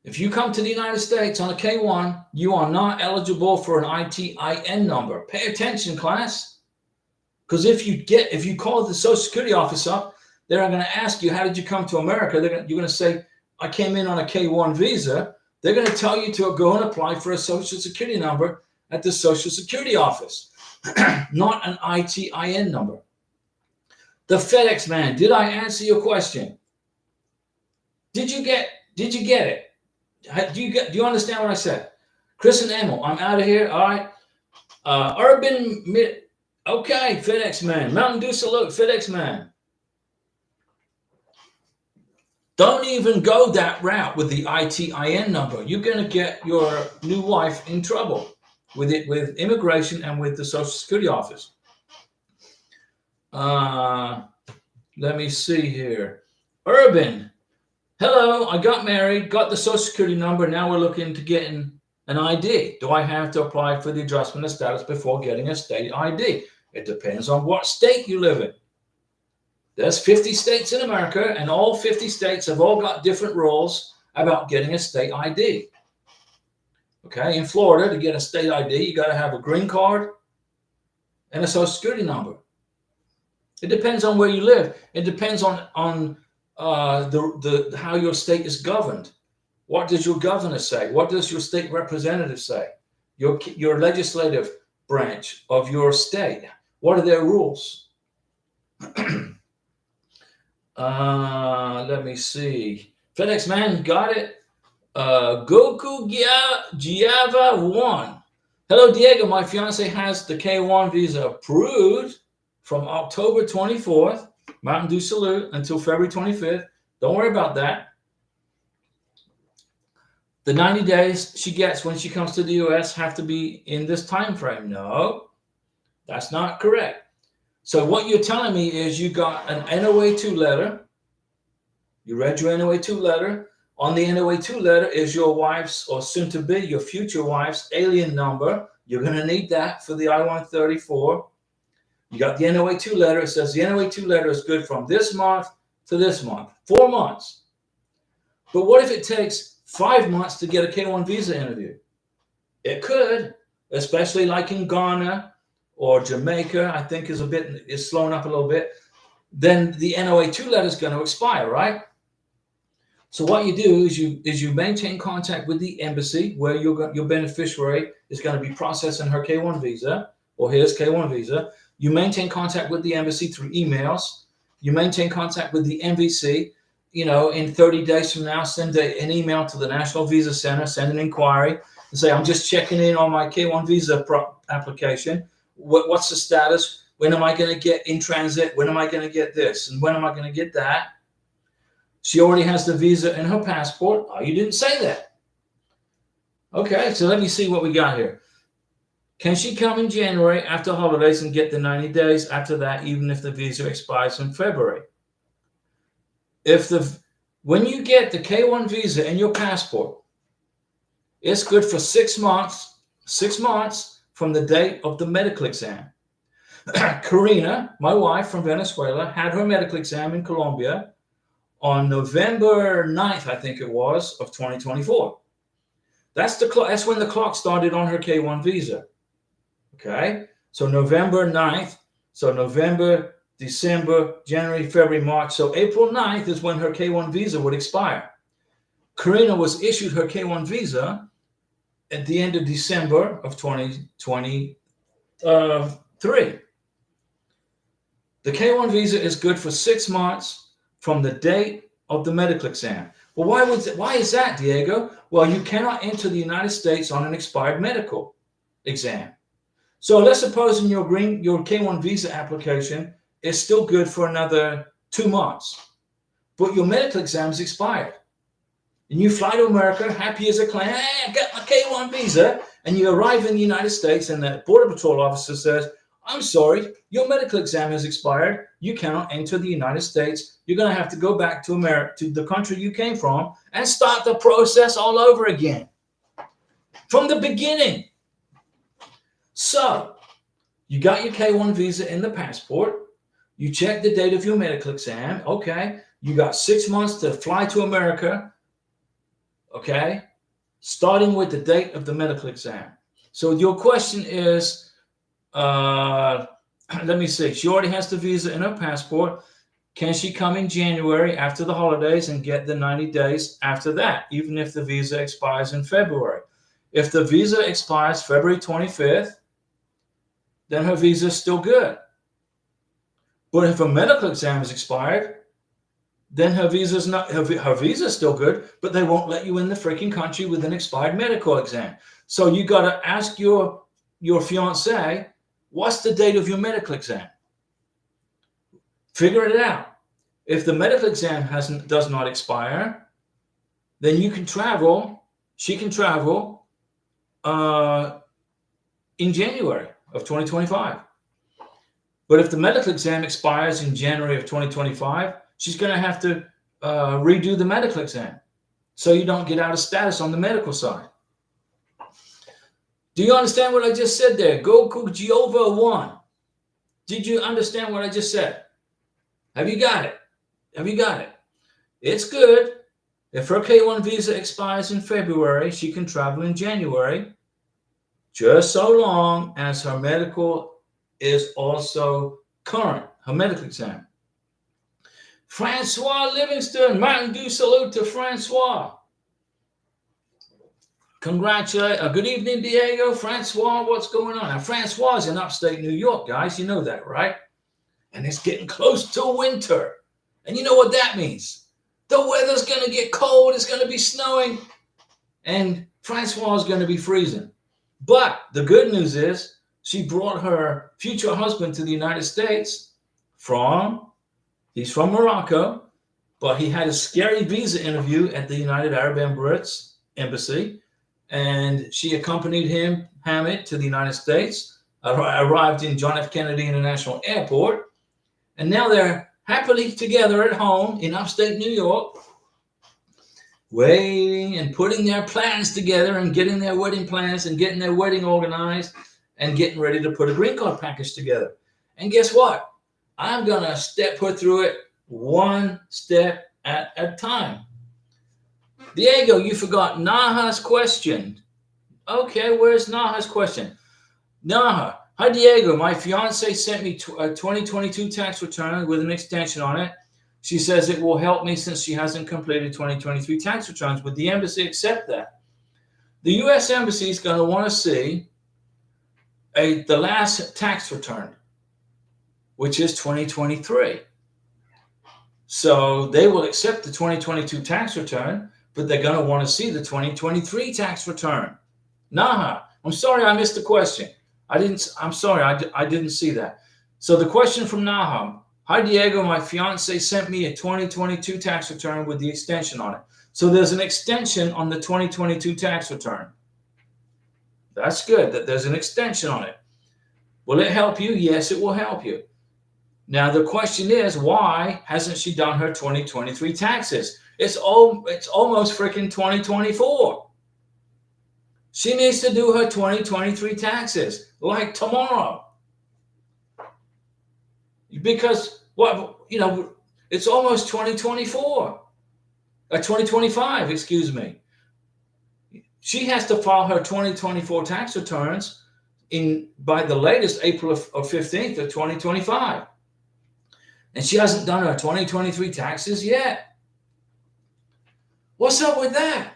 If you come to the United States on a K-1, you are not eligible for an ITIN number. Pay attention, class. Because if you call the Social Security office up, they're going to ask you, how did you come to America? You're going to say, I came in on a K-1 visa. They're going to tell you to go and apply for a Social Security number at the Social Security office, not an ITIN number. The FedEx man, did I answer your question? Did you get it? Do you understand what I said? Chris and Emil, I'm out of here. All right. Okay, FedEx man. Mountain Dew salute, FedEx man. Don't even go that route with the ITIN number. You're going to get your new wife in trouble with immigration and with the Social Security office. Let me see here. Urban. Hello, I got married, got the Social Security number. Now we're looking to getting an ID. Do I have to apply for the adjustment of status before getting a state ID? It depends on what state you live in. There's 50 states in America, and all 50 states have all got different rules about getting a state ID. Okay, in Florida, to get a state ID, you got to have a green card and a Social Security number. It depends on where you live. It depends on how your state is governed. What does your governor say? What does your state representative say? Your legislative branch of your state. What are their rules? Let me see. FedEx man, got it. Goku Giava 1. Hello, Diego. My fiance has the K-1 visa approved from October 24th. Mountain Dew salute until February 25th. Don't worry about that. The 90 days she gets when she comes to the U.S. have to be in this time frame. No, that's not correct. So what you're telling me is you got an NOA-2 letter. You read your NOA-2 letter. On the NOA-2 letter is your wife's, or soon to be your future wife's, alien number. You're going to need that for the I-134. You got the NOA-2 letter. It says the NOA-2 letter is good from this month to this month. 4 months. But what if it takes 5 months to get a K-1 visa interview? It could, especially like in Ghana or Jamaica, I think is slowing up a little bit. Then the NOA-2 letter is going to expire, right? So what you do is you maintain contact with the embassy where your beneficiary is going to be processing her K-1 visa or his K-1 visa. You maintain contact with the embassy through emails. You maintain contact with the MVC. In 30 days from now, send an email to the National Visa Center, send an inquiry and say, I'm just checking in on my K-1 visa application. What's the status? When am I going to get in transit? When am I going to get this? And when am I going to get that? She already has the visa and her passport. Oh, you didn't say that. Okay, so let me see what we got here. Can she come in January after holidays and get the 90 days after that, even if the visa expires in February? When you get the K1 visa and your passport, it's good for 6 months from the date of the medical exam. Karina, my wife from Venezuela, had her medical exam in Colombia on November 9th, I think it was, of 2024. That's when the clock started on her K1 visa. Okay, so November 9th, so November, December, January, February, March. So April 9th is when her K1 visa would expire. Karina was issued her K1 visa at the end of December of 2023. The K1 visa is good for 6 months from the date of the medical exam. Well, why is that, Diego? Well, you cannot enter the United States on an expired medical exam. So let's suppose in your K1 visa application is still good for another 2 months, but your medical exam is expired. And you fly to America, happy as a clam, hey, I got my K1 visa, and you arrive in the United States and the Border Patrol officer says, I'm sorry, your medical exam has expired. You cannot enter the United States. You're going to have to go back to America, to the country you came from, and start the process all over again from the beginning. So you got your K1 visa in the passport. You check the date of your medical exam. Okay. You got 6 months to fly to America. Okay. Starting with the date of the medical exam. So your question is, let me see. She already has the visa in her passport. Can she come in January after the holidays and get the 90 days after that, even if the visa expires in February? If the visa expires February 25th, then her visa is still good. But if her medical exam is expired, then her visa is still good, but they won't let you in the freaking country with an expired medical exam. So you got to ask your fiance, what's the date of your medical exam? Figure it out. If the medical exam does not expire, then you can travel. She can travel in January of 2025. But if the medical exam expires in January of 2025, she's going to have to redo the medical exam, so you don't get out of status on the medical side. Do you understand what I just said there? Goku Jehovah 1. Did you understand what I just said? Have you got it? Have you got it? It's good. If her K1 visa expires in February, she can travel in January, just so long as her medical is also current, her medical exam. Francois Livingston, Mountain Dew salute to Francois. Good evening, Diego. Francois, what's going on? Now, Francois is in upstate New York, guys. You know that, right? And it's getting close to winter. And you know what that means? The weather's going to get cold. It's going to be snowing. And Francois is going to be freezing. But the good news is she brought her future husband to the United States he's from Morocco, but he had a scary visa interview at the United Arab Emirates Embassy. And she accompanied him, Hamid, to the United States, arrived in John F. Kennedy International Airport. And now they're happily together at home in upstate New York, waiting and putting their plans together and getting their wedding plans and getting their wedding organized and getting ready to put a green card package together. And guess what? I'm going to step her through it one step at a time. Diego, you forgot Naha's question. Okay, where's Naha's question? Naha, hi Diego, my fiance sent me a 2022 tax return with an extension on it. She says it will help me since she hasn't completed 2023 tax returns. Would the embassy accept that? The U.S. Embassy is going to want to see the last tax return, which is 2023. So they will accept the 2022 tax return, but they're going to want to see the 2023 tax return. Naha, I'm sorry I missed the question. I'm sorry, I didn't see that. So the question from Nahum. Hi, Diego. My fiance sent me a 2022 tax return with the extension on it. So there's an extension on the 2022 tax return. That's good that there's an extension on it. Will it help you? Yes, it will help you. Now, the question is, why hasn't she done her 2023 taxes? It's almost freaking 2024. She needs to do her 2023 taxes like tomorrow. Because it's almost 2024. 2025, excuse me. She has to file her 2024 tax returns by the latest April 15th of 2025. And she hasn't done her 2023 taxes yet. What's up with that?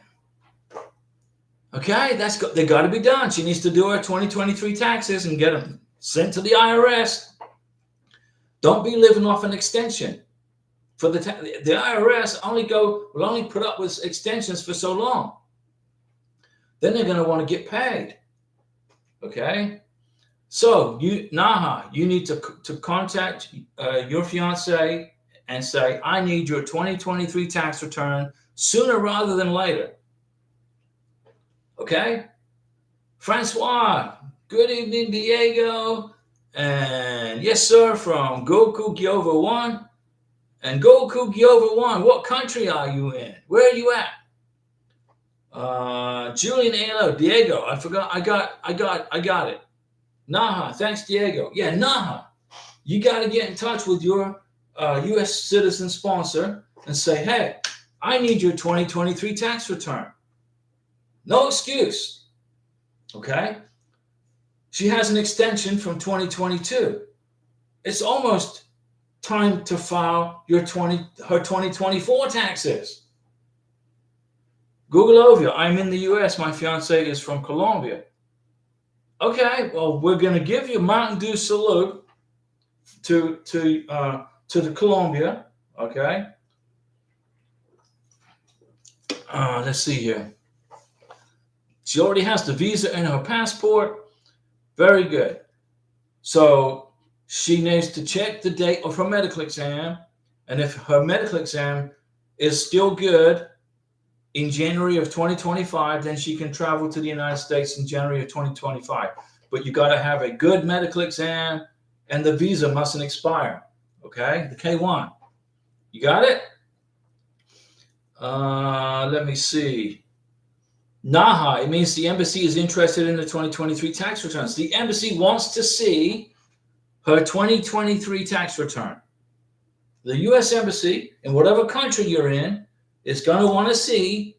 Okay, they got to be done. She needs to do her 2023 taxes and get them sent to the IRS. Don't be living off an extension. For the IRS will only put up with extensions for so long. Then they're going to want to get paid. Okay? So, Naha, you need to contact your fiance and say, I need your 2023 tax return sooner rather than later. Okay? Francois, good evening, Diego. And yes, sir, from Goku Gyova 1. And Goku Gyova 1, what country are you in? Where are you at? Julian Alo, Diego, I forgot. I got it. Naha, thanks, Diego. Yeah, Naha, you got to get in touch with your U.S. citizen sponsor and say, hey, I need your 2023 tax return. No excuse. Okay? She has an extension from 2022. It's almost time to file her 2024 taxes. Google Ovia, I'm in the U.S. My fiance is from Colombia. Okay, well, we're going to give you Mountain Dew salute to the Colombia. Okay. Let's see here. She already has the visa and her passport. Very good. So she needs to check the date of her medical exam. And if her medical exam is still good in January of 2025, then she can travel to the United States in January of 2025. But you got to have a good medical exam and the visa mustn't expire. Okay? The K1. You got it? Let me see. Naha, it means the embassy is interested in the 2023 tax returns. The embassy wants to see her 2023 tax return. The U.S. embassy, in whatever country you're in, is going to want to see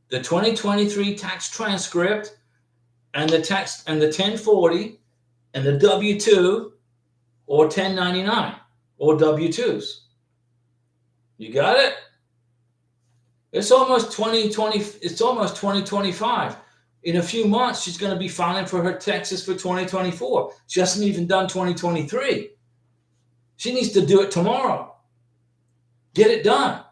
the 2023 tax transcript and the 1040 and the W-2 or 1099 or W-2s. You got it? It's almost 2020. It's almost 2025. In a few months, she's going to be filing for her taxes for 2024. She hasn't even done 2023. She needs to do it tomorrow. Get it done.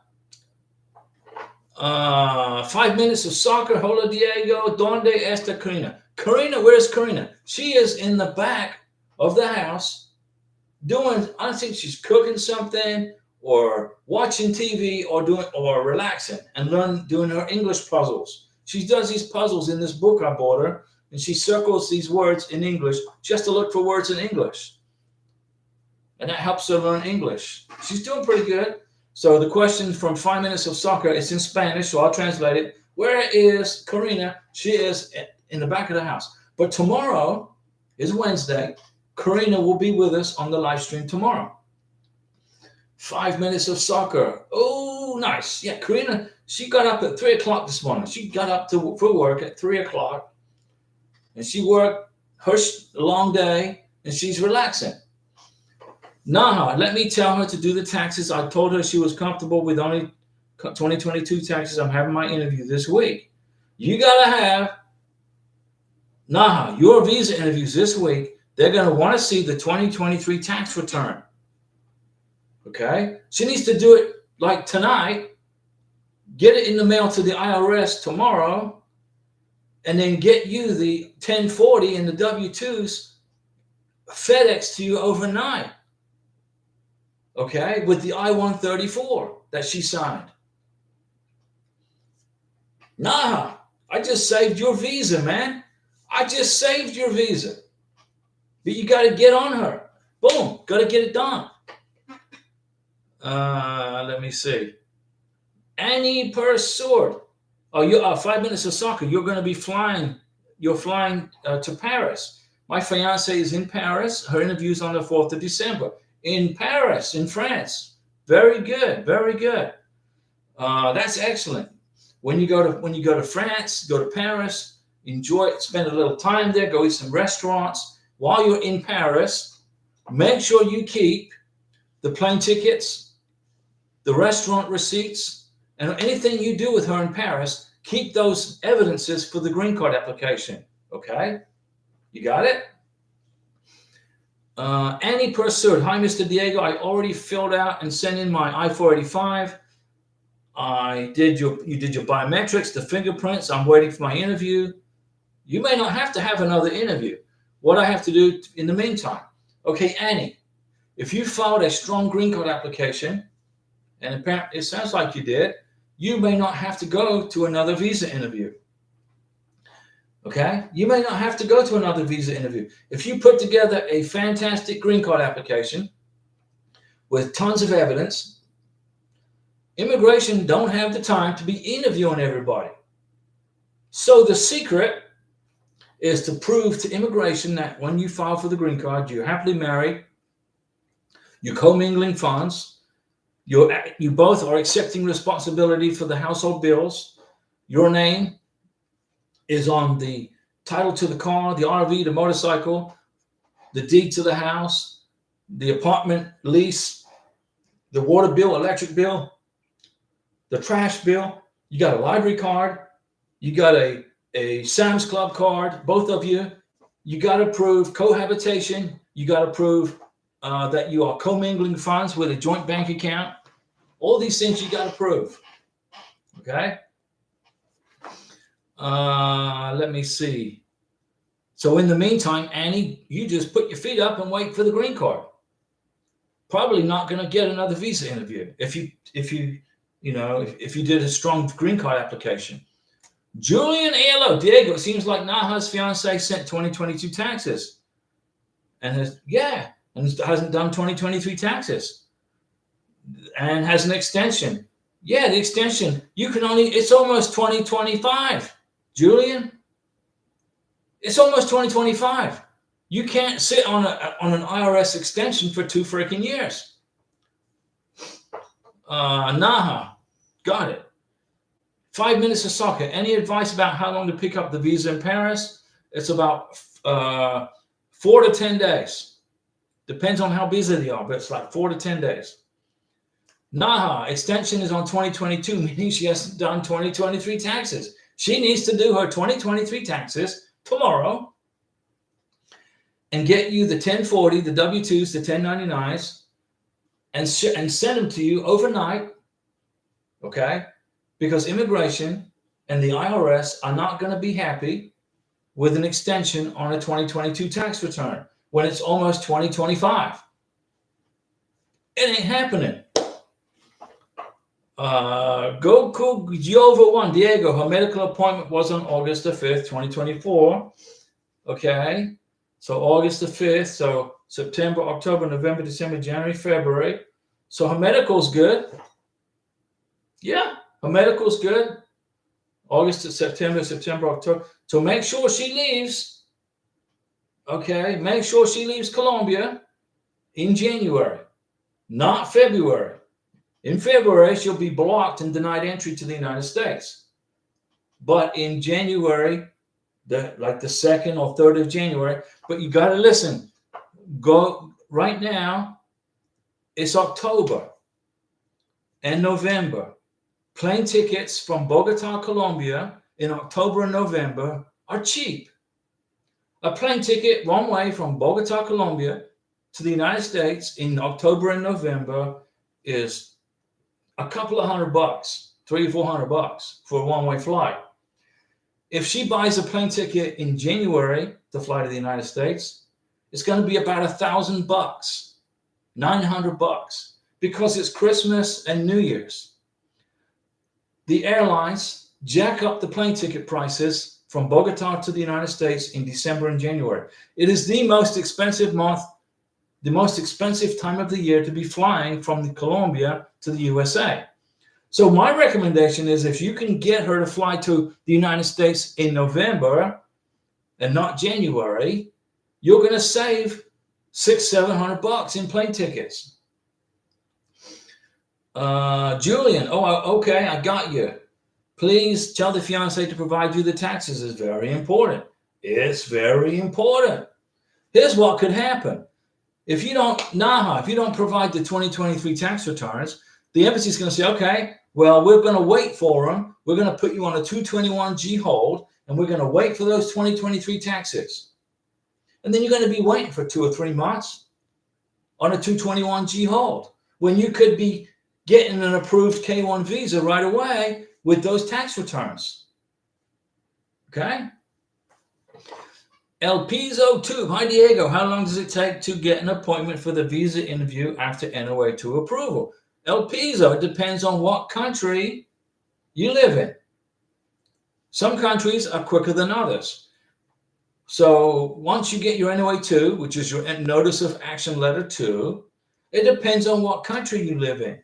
5 minutes of soccer. Hola, Diego. Donde está Karina? Karina, where's Karina? She is in the back of the house doing, I think she's cooking something or watching TV or relaxing and doing her English puzzles. She does these puzzles in this book I bought her, and she circles these words in English just to look for words in English. And that helps her learn English. She's doing pretty good. So the question from 5 minutes of soccer, it's in Spanish, so I'll translate it. Where is Karina? She is in the back of the house. But tomorrow is Wednesday. Karina will be with us on the live stream tomorrow. 5 minutes of soccer. Oh, nice. Yeah, Karina, she got up at 3 o'clock this morning. She got up for work at 3 o'clock. And she worked her long day, and she's relaxing. Naha, let me tell her to do the taxes. I told her she was comfortable with only 2022 taxes. I'm having my interview this week. You got to have, Naha, your visa interviews this week. They're going to want to see the 2023 tax return. Okay? She needs to do it like tonight, get it in the mail to the IRS tomorrow, and then get you the 1040 and the W-2s FedEx to you overnight. Okay, with the I-134 that she signed. Nah, I just saved your visa, man. I just saved your visa. But you got to get on her. Boom, got to get it done. Let me see. Annie Pursuit. Oh, you 5 minutes of soccer. You're going to be flying. You're flying to Paris. My fiance is in Paris. Her interview's on the 4th of December. In Paris, in France. Very good, very good. That's excellent. When you go to France, go to Paris, enjoy it, spend a little time there, go eat some restaurants. While you're in Paris, make sure you keep the plane tickets, the restaurant receipts, and anything you do with her in Paris, keep those evidences for the green card application. Okay? You got it? Annie Pursuit. Hi, Mr. Diego. I already filled out and sent in my I-485. You did your biometrics, the fingerprints. I'm waiting for my interview. You may not have to have another interview. What I have to do in the meantime. Okay, Annie, if you filed a strong green card application, and apparently it sounds like you did, you may not have to go to another visa interview. Okay? You may not have to go to another visa interview. If you put together a fantastic green card application with tons of evidence, immigration don't have the time to be interviewing everybody. So the secret is to prove to immigration that when you file for the green card, you're happily married, you're commingling funds, you both are accepting responsibility for the household bills, your name is on the title to the car, the RV, the motorcycle, the deed to the house, the apartment lease, the water bill, electric bill, the trash bill. You got a library card. You got a Sam's Club card, both of you. You got to prove cohabitation. You got to prove that you are commingling funds with a joint bank account. All these things you got to prove. Okay? Let me see. So in the meantime, Annie, you just put your feet up and wait for the green card. Probably not going to get another visa interview if you did a strong green card application. Julian ALO, Diego, it seems like Naha's fiance sent 2022 taxes and hasn't done 2023 taxes and has an extension. Yeah, the extension, it's almost 2025. Julian, it's almost 2025. You can't sit on an IRS extension for 2 freaking years. Naha, got it. 5 minutes of soccer. Any advice about how long to pick up the visa in Paris? It's about 4 to 10 days. Depends on how busy they are, but it's like 4 to 10 days. Naha, extension is on 2022, meaning she hasn't done 2023 taxes. She needs to do her 2023 taxes tomorrow and get you the 1040, the W-2s, the 1099s, and send them to you overnight, okay? Because immigration and the IRS are not going to be happy with an extension on a 2022 tax return when it's almost 2025. It ain't happening. Goku Jova 1, Diego, her medical appointment was on August the 5th, 2024. Okay. So August the 5th. So September, October, November, December, January, February. So her medical's good. Yeah. Her medical's good. August to September, October. So make sure she leaves. Okay. Make sure she leaves Colombia in January, not February. In February, she'll be blocked and denied entry to the United States. But in January, the 2nd or 3rd of January, but you got to listen. Go right now. It's October and November. Plane tickets from Bogota, Colombia in October and November are cheap. A plane ticket one way from Bogota, Colombia to the United States in October and November is a couple of $100, $300 or $400 for a one-way flight. If she buys a plane ticket in January to fly to the United States, it's going to be about $1,000, $900, because it's Christmas and New Year's. The airlines jack up the plane ticket prices from Bogota to the United States in December and January. It is the most expensive month, the most expensive time of the year to be flying from Colombia to the USA. So my recommendation is, if you can get her to fly to the United States in November and not January, you're going to save $600-700 in plane tickets. Julian, oh, okay, I got you. Please tell the fiance to provide you the taxes. It's very important. It's very important. Here's what could happen. If you don't, Naha, if you don't provide the 2023 tax returns, the embassy is going to say, okay, well, we're going to wait for them. We're going to put you on a 221G hold, and we're going to wait for those 2023 taxes. And then you're going to be waiting for 2 or 3 months on a 221G hold, when you could be getting an approved K1 visa right away with those tax returns. Okay? El Piso Tube. Hi, Diego. How long does it take to get an appointment for the visa interview after NOA2 approval? El Piso, it depends on what country you live in. Some countries are quicker than others. So once you get your NOA2, which is your Notice of Action Letter 2, it depends on what country you live in.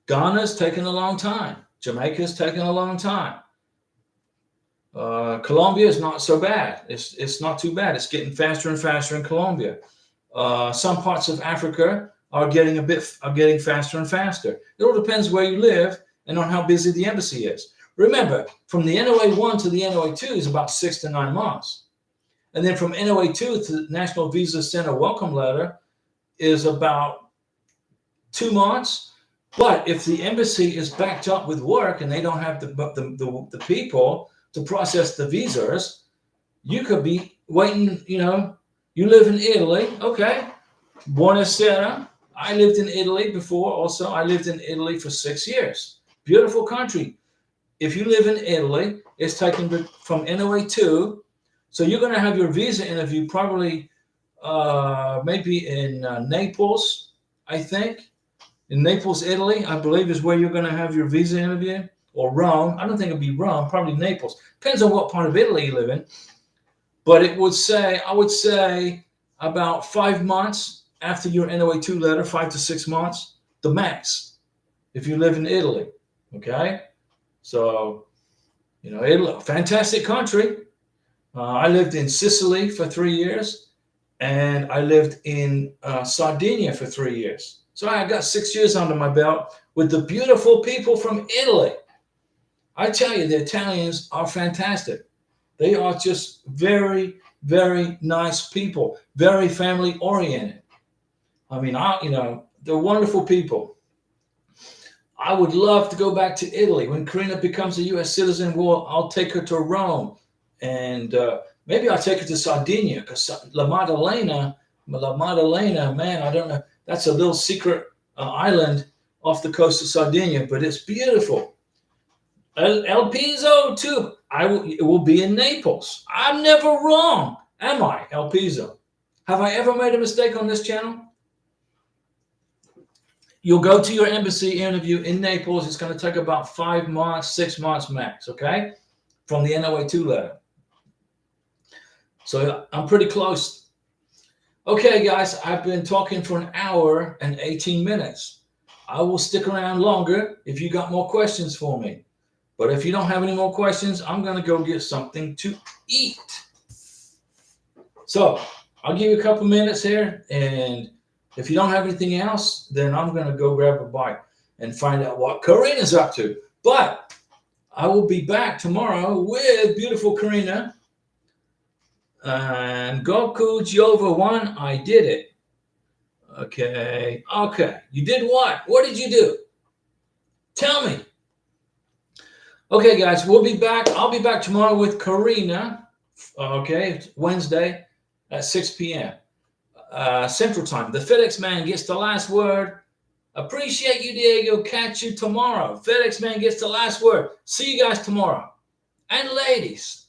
Ghana's taken a long time. Jamaica's taken a long time. Colombia is not so bad. It's not too bad. It's getting faster and faster in Colombia. Some parts of Africa are getting faster and faster. It all depends where you live and on how busy the embassy is. Remember, from the NOA1 to the NOA2 is about 6 to 9 months. And then from NOA2 to the National Visa Center Welcome Letter is about 2 months. But if the embassy is backed up with work and they don't have the people to process the visas, you could be waiting, you live in Italy, okay, buonasera. I lived in Italy before also. I lived in Italy for 6 years. Beautiful country. If you live in Italy, it's taken from NOA2. So you're going to have your visa interview probably maybe in Naples, I think. In Naples, Italy, I believe is where you're going to have your visa interview. Or Rome. I don't think it'd be Rome, probably Naples. Depends on what part of Italy you live in. But I would say about 5 months after your NOA2 letter, 5 to 6 months, the max, if you live in Italy. Okay? So, Italy, fantastic country. I lived in Sicily for 3 years, and I lived in Sardinia for 3 years. So I got 6 years under my belt with the beautiful people from Italy. I tell you, the Italians are fantastic. They are just very, very nice people, very family oriented. I mean, they're wonderful people. I would love to go back to Italy. When Karina becomes a U.S. citizen, I'll take her to Rome, and maybe I'll take her to Sardinia, because La Maddalena, man, I don't know. That's a little secret island off the coast of Sardinia, but it's beautiful. El Piso too. It will be in Naples. I'm never wrong, am I, El Piso? Have I ever made a mistake on this channel? You'll go to your embassy interview in Naples. It's going to take about 5 months, 6 months max, okay, from the NOA2 letter. So I'm pretty close. Okay, guys, I've been talking for 1 hour and 18 minutes. I will stick around longer if you got more questions for me. But if you don't have any more questions, I'm going to go get something to eat. So I'll give you a couple minutes here. And if you don't have anything else, then I'm going to go grab a bite and find out what Karina's up to. But I will be back tomorrow with beautiful Karina. And Goku Jova 1, I did it. Okay. You did what? What did you do? Tell me. Okay, guys, we'll be back. I'll be back tomorrow with Karina. Okay, Wednesday at 6 p.m. Central Time. The FedEx man gets the last word. Appreciate you, Diego. Catch you tomorrow. FedEx man gets the last word. See you guys tomorrow. And ladies.